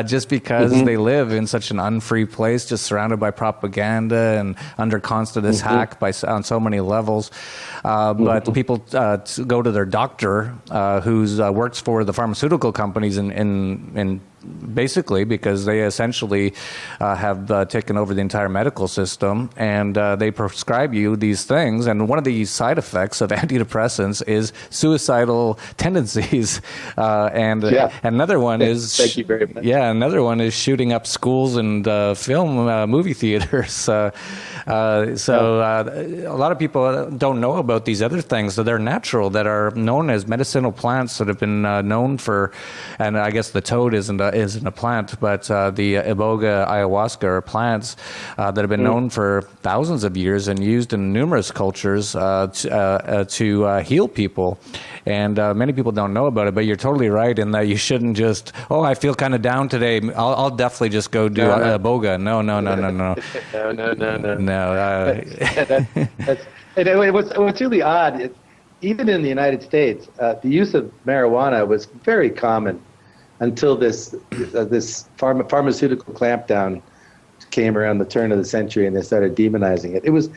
just because they live in such an unfree place, just surrounded by propaganda and under constant attack on so many levels. But people go to their doctor, who works for the pharmaceutical companies in basically because they essentially have taken over the entire medical system, and they prescribe you these things. And one of the side effects of antidepressants is suicidal tendencies, and another one is thank you very much. Another one is shooting up schools and movie theaters. A lot of people don't know about these other things that are natural, that are known as medicinal plants, that have been known for, and I guess the toad isn't a plant, but the Iboga, ayahuasca are plants that have been known for thousands of years and used in numerous cultures to heal people. And many people don't know about it, but you're totally right in that you shouldn't just, I feel kind of down today, I'll definitely just go do Iboga. No. What's really odd, even in the United States, the use of marijuana was very common until this pharmaceutical clampdown came around the turn of the century, and they started demonizing it. It was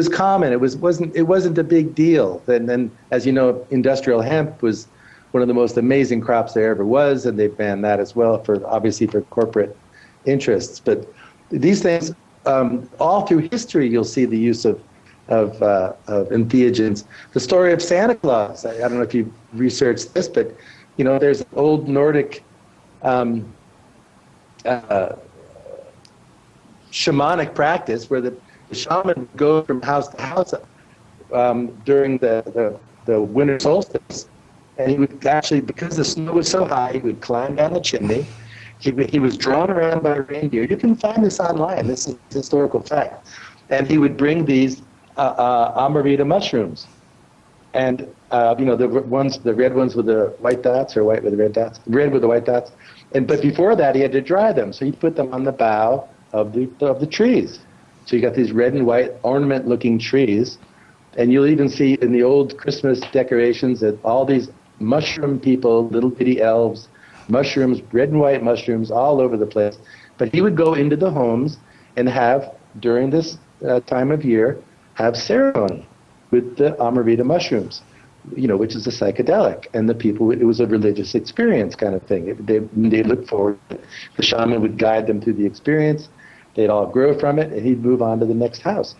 common. It wasn't a big deal. And then, as you know, industrial hemp was one of the most amazing crops there ever was, and they banned that as well obviously for corporate interests. But these things, all through history, you'll see the use of entheogens. The story of Santa Claus. I don't know if you've researched this, but there's an old Nordic shamanic practice where the shaman would go from house to house during the winter solstice, and he would actually, because the snow was so high, he would climb down the chimney. He was drawn around by reindeer. You can find this online. This is historical fact. And he would bring these Amarita mushrooms, and the red ones with the white dots, or white with the red dots, red with the white dots. But before that, he had to dry them, so he put them on the bough of the trees. So you got these red and white ornament-looking trees, and you'll even see in the old Christmas decorations that all these mushroom people, little bitty elves, mushrooms, red and white mushrooms, all over the place. But he would go into the homes and have, during this time of year, have ceremony with the Amarita mushrooms, which is a psychedelic. And the people, it was a religious experience kind of thing. They looked forward. The shaman would guide them through the experience. They'd all grow from it, and he'd move on to the next house.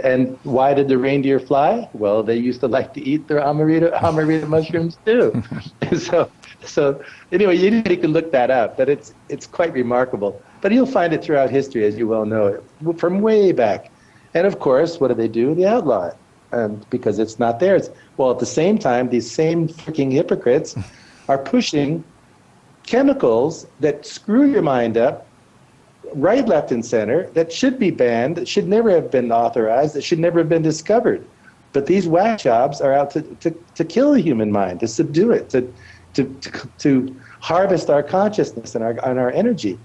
And why did the reindeer fly? Well, they used to like to eat their Amarita mushrooms too. So anyway, you can look that up, but it's quite remarkable. But you'll find it throughout history, as you well know, from way back. And of course, what do? They outlaw it, and because it's not theirs. Well, at the same time, these same freaking hypocrites are pushing chemicals that screw your mind up, right, left, and center, that should be banned, that should never have been authorized, that should never have been discovered. But these whack jobs are out to kill the human mind, to subdue it, to harvest our consciousness and our energy.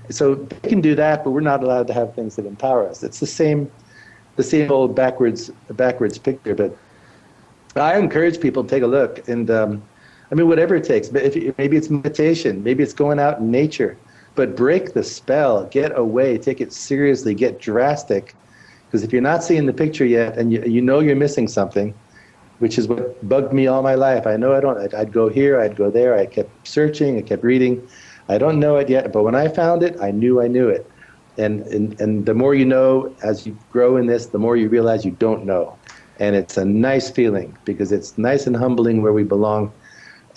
So they can do that, but we're not allowed to have things that empower us. It's the same old backwards picture. But I encourage people to take a look, and whatever it takes. Maybe it's meditation, maybe it's going out in nature. But break the spell, get away, take it seriously, get drastic. Because if you're not seeing the picture yet, and you know you're missing something, which is what bugged me all my life. I know I don't. I'd go here, I'd go there. I kept searching, I kept reading. I don't know it yet, but when I found it, I knew it. And the more you know, as you grow in this, the more you realize you don't know. And it's a nice feeling, because it's nice and humbling where we belong.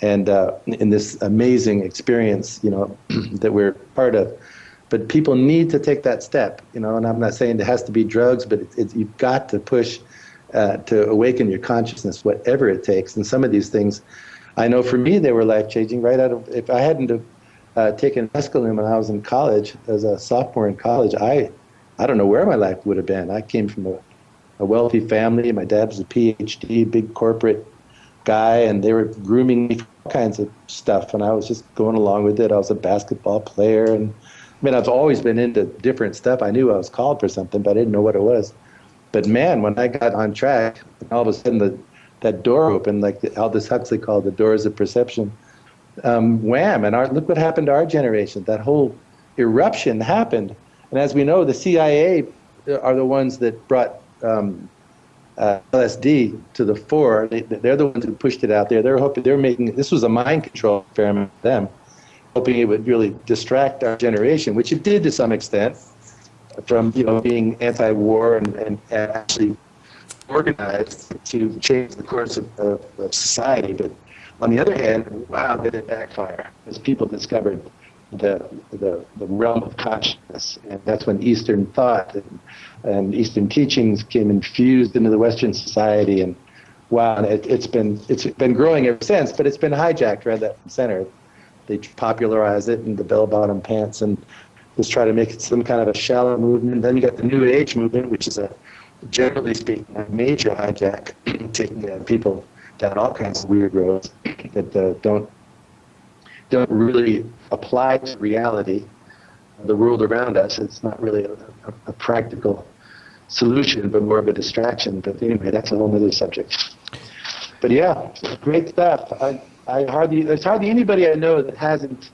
And in this amazing experience, that we're part of. But people need to take that step, and I'm not saying it has to be drugs, but you've got to push to awaken your consciousness, whatever it takes. And some of these things, I know for me, they were life-changing right out of, if I hadn't have taken mescaline when I was in college, as a sophomore in college, I don't know where my life would have been. I came from a wealthy family. My dad was a PhD, big corporate guy, and they were grooming me for all kinds of stuff, and I was just going along with it. I was a basketball player, and I mean, I've always been into different stuff. I knew I was called for something, but I didn't know what it was. But man, when I got on track, all of a sudden that door opened, like Aldous Huxley called the doors of perception. Wham! And look what happened to our generation. That whole eruption happened. And as we know, the CIA are the ones that brought LSD to the fore. They're the ones who pushed it out there. They're making, this was a mind control experiment for them, hoping it would really distract our generation, which it did to some extent, from being anti-war and actually organized to change the course of society. But on the other hand, wow, did it backfire as people discovered the realm of consciousness, and that's when Eastern thought and Eastern teachings came infused into the Western society, and wow, and it's been growing ever since, but it's been hijacked right at the center. They popularize it in the bell-bottom pants and just try to make it some kind of a shallow movement. Then you got the New Age movement, which is generally speaking, a major hijack, taking people down all kinds of weird roads that don't really apply to reality, the world around us. It's not really a practical solution, but more of a distraction. But anyway, that's a whole other subject. But yeah, great stuff. There's hardly anybody I know that hasn't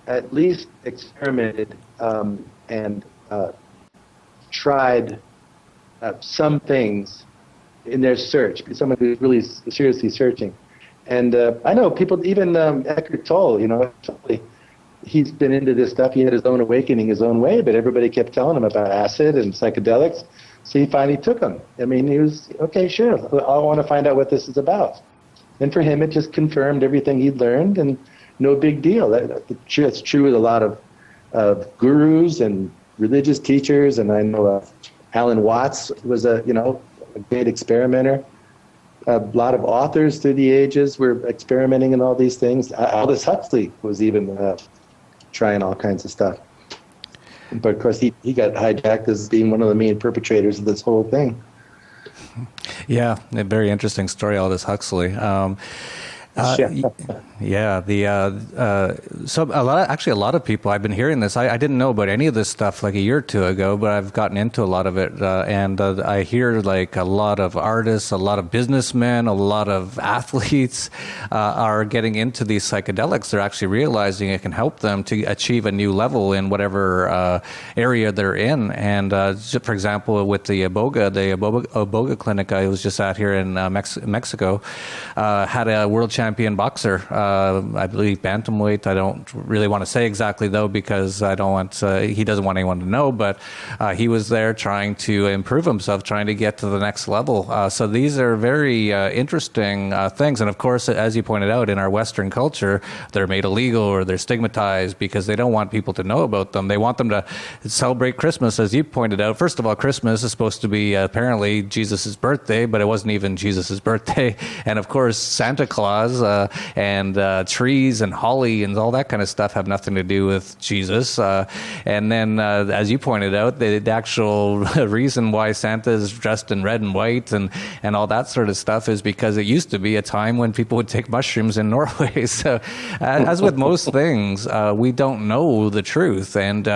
at least experimented and tried some things in their search. Someone who's really seriously searching. And I know people, even Eckhart Tolle, he's been into this stuff. He had his own awakening his own way, but everybody kept telling him about acid and psychedelics. So he finally took them. I mean, he was, okay, sure, I want to find out what this is about. And for him, it just confirmed everything he'd learned, and no big deal. That's true with a lot of gurus and religious teachers. And I know Alan Watts was a great experimenter. A lot of authors through the ages were experimenting in all these things. Aldous Huxley was even trying all kinds of stuff. But of course, he got hijacked as being one of the main perpetrators of this whole thing. Yeah, a very interesting story, Aldous Huxley. Yeah, so a lot of people, I've been hearing this. I didn't know about any of this stuff like a year or two ago, but I've gotten into a lot of it, and I hear like a lot of artists, a lot of businessmen, a lot of athletes are getting into these psychedelics. They're actually realizing it can help them to achieve a new level in whatever area they're in. And for example, with the Iboga clinic I was just at here in Mexico, had a world champion boxer, I believe bantamweight. I don't really want to say exactly though, because I don't want he doesn't want anyone to know, but he was there trying to improve himself, trying to get to the next level. So these are very interesting things. And of course, as you pointed out, in our Western culture, they're made illegal or they're stigmatized because they don't want people to know about them. They want them to celebrate Christmas, as you pointed out. First of all, Christmas is supposed to be apparently Jesus' birthday, but it wasn't even Jesus' birthday. And of course, Santa Claus and trees and holly and all that kind of stuff have nothing to do with Jesus. And then, as you pointed out, the actual reason why Santa is dressed in red and white and all that sort of stuff is because it used to be a time when people would take mushrooms in Norway. So, as with most things, we don't know the truth, and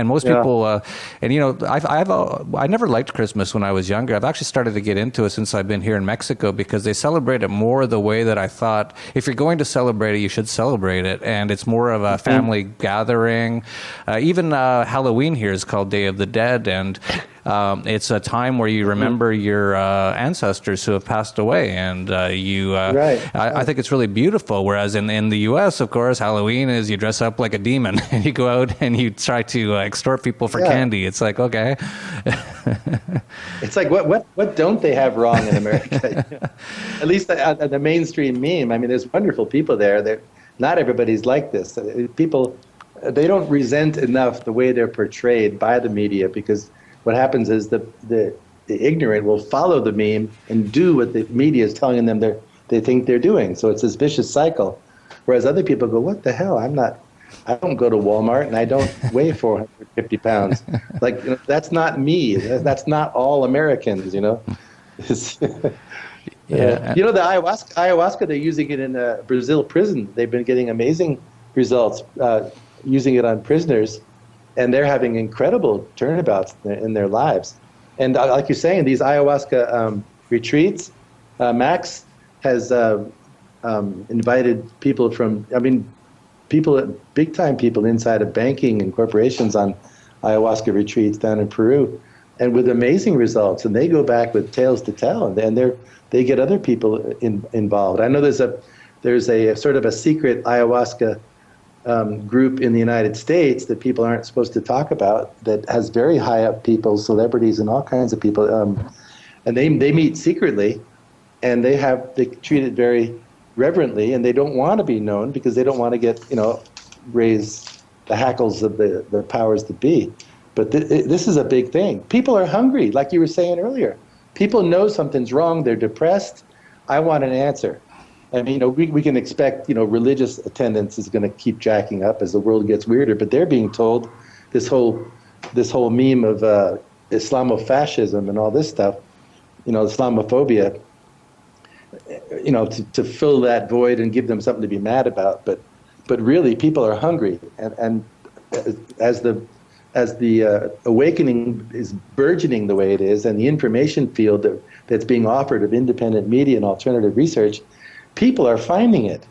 most people, I never liked Christmas when I was younger. I've actually started to get into it since I've been here in Mexico, because they celebrate it more the way that I thought. If you're going to celebrate it, you should celebrate it. And it's more of a family gathering. Even Halloween here is called Day of the Dead. And it's a time where you remember your ancestors who have passed away. And I think it's really beautiful. Whereas in the U.S., of course, Halloween is you dress up like a demon and you go out and you try to extort people for candy. It's like, okay. It's like, what don't they have wrong in America? At least the mainstream meme. I mean, there's wonderful people there. Not everybody's like this. People, they don't resent enough the way they're portrayed by the media, because what happens is the ignorant will follow the meme and do what the media is telling them they think they're doing. So it's this vicious cycle. Whereas other people go, what the hell? I'm not I don't go to Walmart and I don't weigh 450 pounds. Like, that's not me. That's not all Americans, Yeah. The ayahuasca, they're using it in a Brazil prison. They've been getting amazing results using it on prisoners, and they're having incredible turnabouts in their lives. And like you're saying, these ayahuasca retreats, Max has invited people big time people inside of banking and corporations on ayahuasca retreats down in Peru, and with amazing results. And they go back with tales to tell, and they get other people involved. I know there's a sort of a secret ayahuasca group in the United States that people aren't supposed to talk about, that has very high up people, celebrities and all kinds of people, and they meet secretly, and they treat it very reverently, and they don't want to be known because they don't want to get raise the hackles of the powers that be. But this is a big thing. People are hungry, like you were saying earlier. People know something's wrong. They're depressed. I want an answer. I mean, we can expect, religious attendance is going to keep jacking up as the world gets weirder, but they're being told this whole meme of Islamofascism and all this stuff, Islamophobia, to fill that void and give them something to be mad about. But really, people are hungry, and as the awakening is burgeoning the way it is, and the information field that's being offered of independent media and alternative research, people are finding it.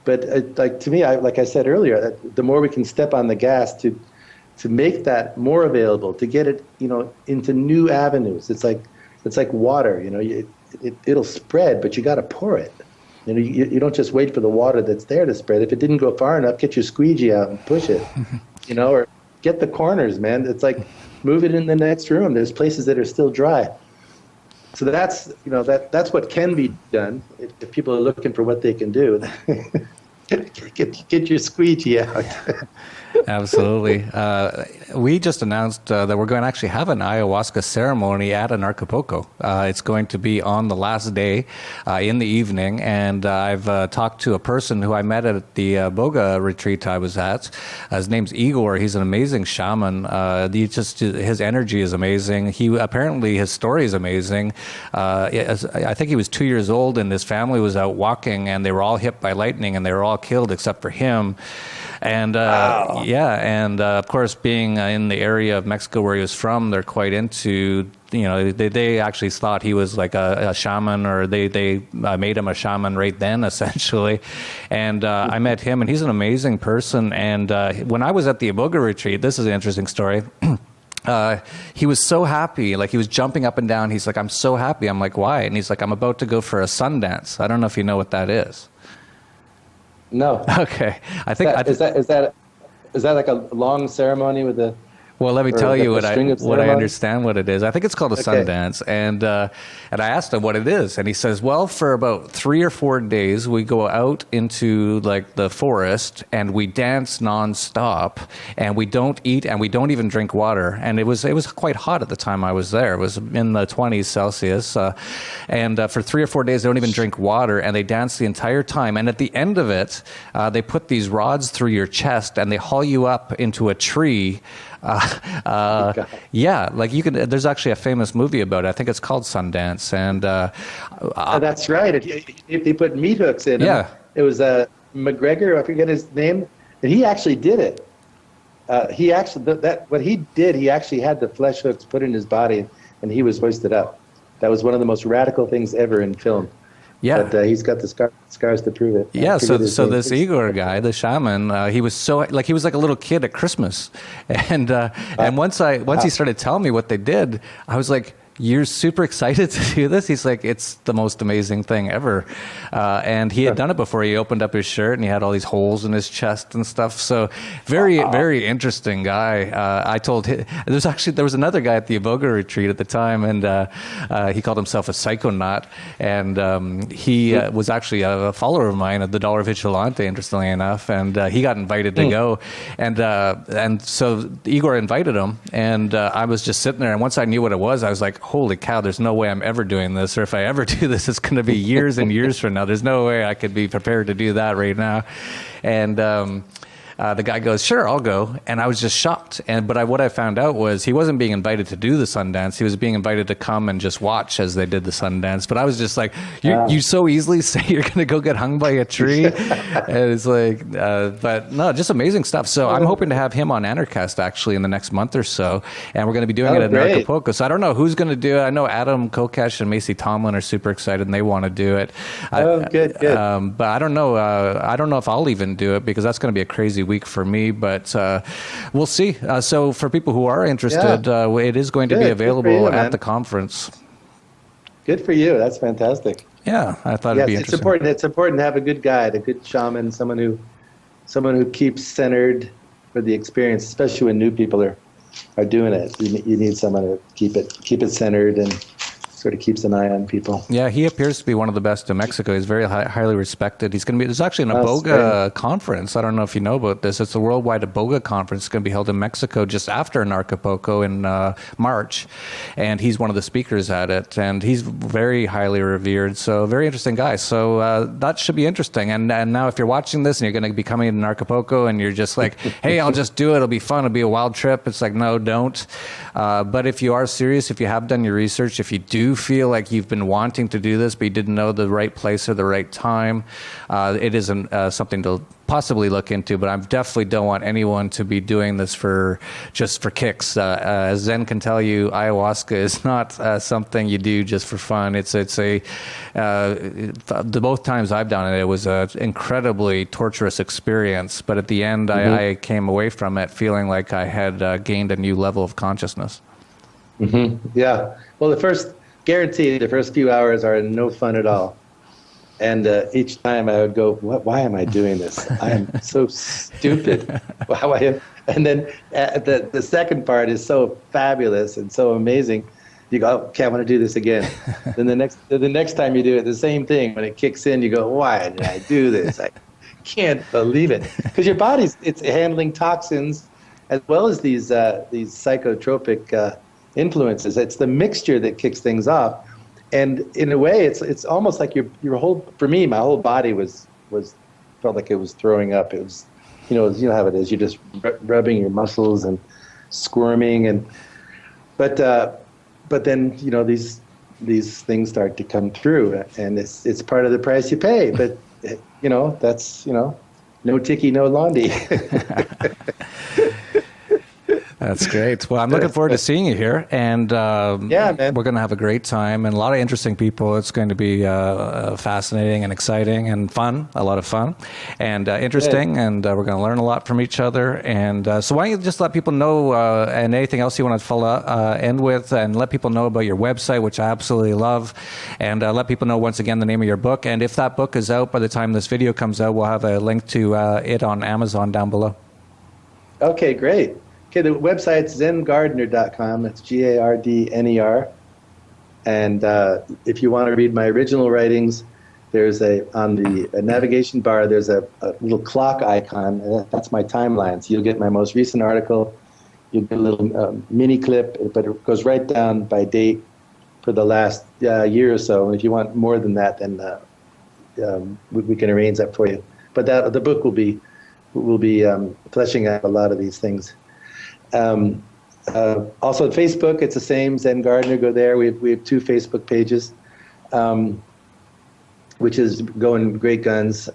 But to me, like I said earlier, the more we can step on the gas to make that more available, to get it, into new avenues. It's like water, it'll spread, but you got to pour it. You don't just wait for the water that's there to spread. If it didn't go far enough, get your squeegee out and push it, or get the corners, man. It's like move it in the next room. There's places that are still dry. So that's what can be done if people are looking for what they can do. Get your squeegee out. Absolutely. We just announced that we're going to actually have an ayahuasca ceremony at Anarchapulco. It's going to be on the last day in the evening, and I've talked to a person who I met at the Iboga retreat I was at. His name's Igor. He's an amazing shaman. His energy is amazing. His story is amazing. I think he was 2 years old, and his family was out walking, and they were all hit by lightning, and they were all killed except for him. And wow. Of course, being in the area of Mexico where he was from, they're quite into, they actually thought he was like a shaman, or they made him a shaman right then, essentially. And I met him, and he's an amazing person. And when I was at the Iboga retreat, this is an interesting story. He was so happy, like he was jumping up and down. He's like, I'm so happy. I'm like, why? And he's like, I'm about to go for a sun dance. I don't know if you know what that is. No. Okay. Is that like a long ceremony with a? Well, let me tell you what I understand what it is. I think it's called a sun dance, and I asked him what it is, and he says, well, for about 3 or 4 days, we go out into like the forest and we dance nonstop, and we don't eat and we don't even drink water. And it was quite hot at the time I was there. It was in the 20s Celsius, and for 3 or 4 days, they don't even drink water, and they dance the entire time. And at the end of it, they put these rods through your chest and they haul you up into a tree. Yeah, like you can. There's actually a famous movie about it. I think it's called Sundance, and that's right. If they put meat hooks in, yeah, it was McGregor. I forget his name, and he actually did it. What he did, he actually had the flesh hooks put in his body, and he was hoisted up. That was one of the most radical things ever in film. Yeah, but he's got the scars to prove it. Yeah, so this Igor guy, the shaman, he was like a little kid at Christmas, and once he started telling me what they did, I was like, you're super excited to do this? He's like, it's the most amazing thing ever. And he had done it before. He opened up his shirt and he had all these holes in his chest and stuff. So very interesting guy. I told him, there was another guy at the Iboga retreat at the time, and he called himself a psychonaut. And he was actually a follower of mine at the Dollar Vigilante, interestingly enough. And he got invited to go. And so Igor invited him. And I was just sitting there. And once I knew what it was, I was like, holy cow, there's no way I'm ever doing this. Or if I ever do this, it's going to be years and years from now. There's no way I could be prepared to do that right now. And the guy goes, "Sure, I'll go." And I was just shocked. But what I found out was he wasn't being invited to do the Sundance. He was being invited to come and just watch as they did the Sundance. But I was just like, you so easily say you're going to go get hung by a tree. And it's like, but no, just amazing stuff. So I'm hoping to have him on Anarchast actually in the next month or so. And we're going to be doing it at Acapulco. So I don't know who's going to do it. I know Adam Kokesh and Macy Tomlin are super excited and they want to do it. Good. But I don't know. I don't know if I'll even do it because that's going to be a crazy week for me. But we'll see. So for people who are interested, it is going to be available at the conference. Good for you. That's fantastic. Yeah, I thought it'd be interesting. It's important to have a good guide, a good shaman, someone who keeps centered for the experience, especially when new people are doing it. You need someone to keep it centered and sort of keeps an eye on people. Yeah, he appears to be one of the best in Mexico. He's very highly respected. There's actually an Iboga conference. I don't know if you know about this. It's a worldwide Iboga conference. It's going to be held in Mexico just after Acapulco in March. And he's one of the speakers at it. And he's very highly revered. So very interesting guy. So that should be interesting. And now if you're watching this and you're going to be coming to Acapulco and you're just like, hey, I'll just do it. It'll be fun. It'll be a wild trip. It's like, no, don't. But if you are serious, if you have done your research, if you do feel like you've been wanting to do this, but you didn't know the right place or the right time, it isn't something to possibly look into, but I definitely don't want anyone to be doing this just for kicks. As Zen can tell you, ayahuasca is not something you do just for fun. The both times I've done it, it was an incredibly torturous experience, but at the end, I came away from it feeling like I had gained a new level of consciousness. Yeah. Well, the first few hours are no fun at all. And each time I would go, why am I doing this? I am so stupid. Wow, and then the second part is so fabulous and so amazing. You go, okay, I want to do this again. Then the next time you do it, the same thing. When it kicks in, you go, why did I do this? I can't believe it. Because your it's handling toxins as well as these psychotropic influences. It's the mixture that kicks things off. And in a way, it's almost like your whole, for me, my whole body felt like it was throwing up. It was, you know how it is. You're just rubbing your muscles and squirming, but then these things start to come through, and it's part of the price you pay. But that's no ticky, no laundry. That's great. Well, I'm looking forward to seeing you here, and man, we're going to have a great time and a lot of interesting people. It's going to be fascinating and exciting and fun, a lot of fun and interesting, and we're going to learn a lot from each other. And so why don't you just let people know, and anything else you want to end with, and let people know about your website, which I absolutely love, and let people know once again the name of your book. And if that book is out by the time this video comes out, we'll have a link to it on Amazon down below. Okay, great. Okay, the website's zengardner.com. That's Gardner. And if you want to read my original writings, there's on the navigation bar, there's a little clock icon. And that's my timeline. So you'll get my most recent article. You'll get a little mini clip, but it goes right down by date for the last year or so. And if you want more than that, then we can arrange that for you. But the book will be fleshing out a lot of these things. Also, Facebook, it's the same, Zen Gardner. Go there. We have 2 Facebook pages, which is going great guns,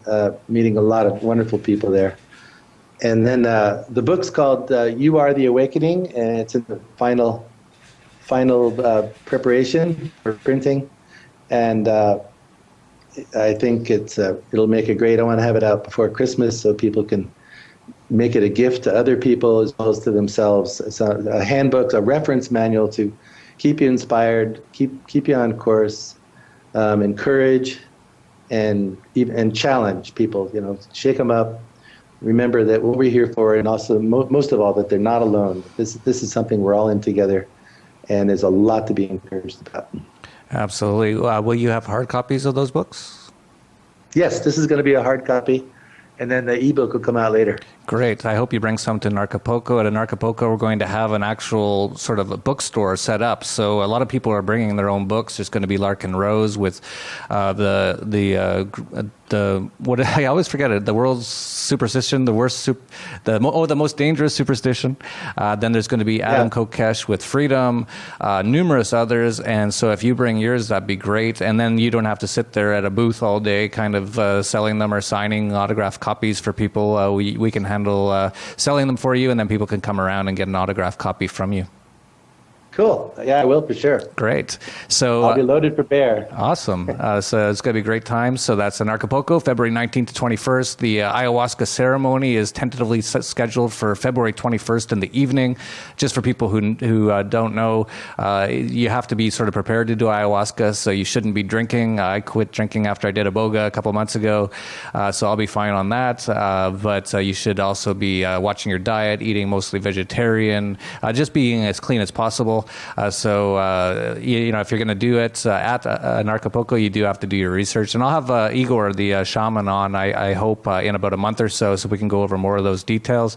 meeting a lot of wonderful people there. And then the book's called You Are the Awakening, and it's in the final preparation for printing. And I think it'll make a great. I want to have it out before Christmas so people can make it a gift to other people as well as to themselves. It's a handbook, a reference manual to keep you inspired, keep you on course, encourage, and challenge people. Shake them up. Remember that what we're here for, and also most of all that they're not alone. This is something we're all in together, and there's a lot to be encouraged about. Absolutely. Will you have hard copies of those books? Yes, this is going to be a hard copy. And then the ebook will come out later. Great. I hope you bring some to Acapulco. At Acapulco, we're going to have an actual sort of a bookstore set up. So a lot of people are bringing their own books. There's going to be Larkin Rose with the what I always forget it, the world's superstition, the most dangerous superstition. Then there's going to be Adam Kokesh with freedom, numerous others. And so if you bring yours, that'd be great. And then you don't have to sit there at a booth all day kind of selling them or signing autographed copies for people. We can handle selling them for you, and then people can come around and get an autographed copy from you. Cool. Yeah, I will for sure. Great. So I'll be loaded for bear. Awesome. So it's going to be a great time. So that's in Acapulco, February 19th to 21st. The ayahuasca ceremony is tentatively scheduled for February 21st in the evening. Just for people who don't know, you have to be sort of prepared to do ayahuasca, so you shouldn't be drinking. I quit drinking after I did Iboga a couple months ago, so I'll be fine on that. But you should also be watching your diet, eating mostly vegetarian, just being as clean as possible. So if you're going to do it at Acapulco, you do have to do your research. And I'll have Igor, the shaman, on, I hope, in about a month or so we can go over more of those details.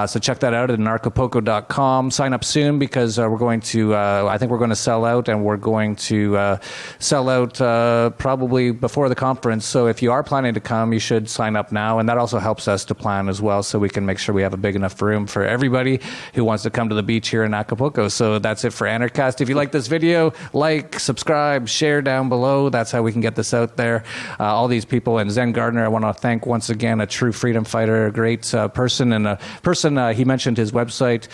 So check that out at anarchapulco.com. Sign up soon, because we're going to, I think we're going to sell out, and we're going to sell out probably before the conference. So if you are planning to come, you should sign up now. And that also helps us to plan as well, so we can make sure we have a big enough room for everybody who wants to come to the beach here in Acapulco. So that's it for Anarchast. If you like this video, like, subscribe, share down below. That's how we can get this out there. All these people, and Zen Gardner, I want to thank once again, a true freedom fighter, a great person, and a person, he mentioned his website.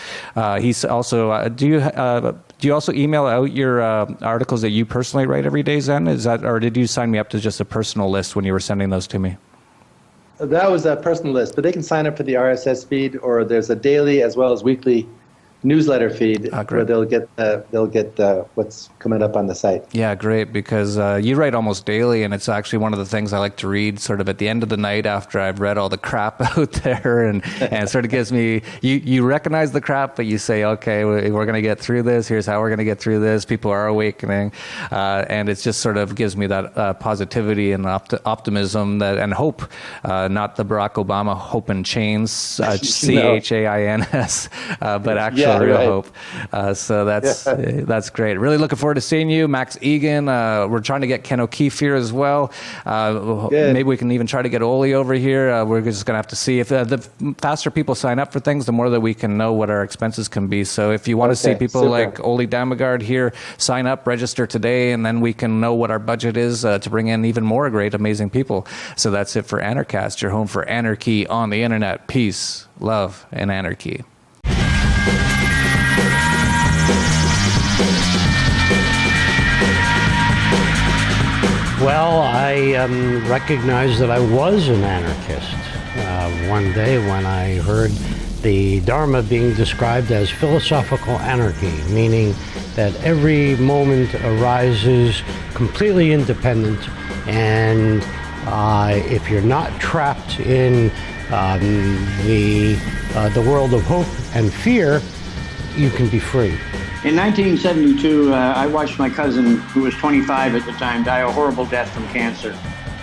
He's also, do you also email out your articles that you personally write every day, Zen? Is that, or did you sign me up to just a personal list when you were sending those to me? That was a personal list, but they can sign up for the RSS feed, or there's a daily as well as weekly newsletter feed where they'll get what's coming up on the site. Yeah, great, because you write almost daily, and it's actually one of the things I like to read sort of at the end of the night after I've read all the crap out there, and it sort of gives me, you recognize the crap, but you say, okay, we're going to get through this, here's how we're going to get through this, people are awakening, and it just sort of gives me that positivity and optimism and hope, not the Barack Obama hope and chains, CHAINS, but actually real hope. So that's great. Really looking forward to seeing you, Max Egan. We're trying to get Ken O'Keefe here as well. Maybe we can even try to get Oli over here. We're just going to have to see. If the faster people sign up for things, the more that we can know what our expenses can be. So if you want to see people like Oli Damagard here, sign up, register today, and then we can know what our budget is to bring in even more great, amazing people. So that's it for Anarchast, your home for anarchy on the internet. Peace, love, and anarchy. Well, I recognized that I was an anarchist one day when I heard the Dharma being described as philosophical anarchy, meaning that every moment arises completely independent, and if you're not trapped in the world of hope and fear, you can be free. In 1972, I watched my cousin, who was 25 at the time, die a horrible death from cancer.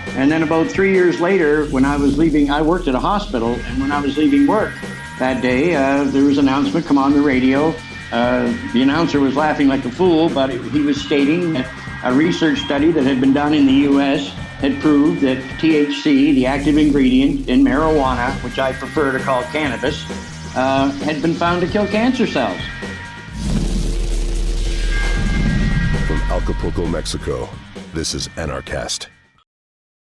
And then about 3 years later, when I was leaving, I worked at a hospital, and when I was leaving work that day, there was an announcement come on the radio. The announcer was laughing like a fool, but he was stating that a research study that had been done in the U.S. had proved that THC, the active ingredient in marijuana, which I prefer to call cannabis, had been found to kill cancer cells. From Acapulco, Mexico, this is Anarchast.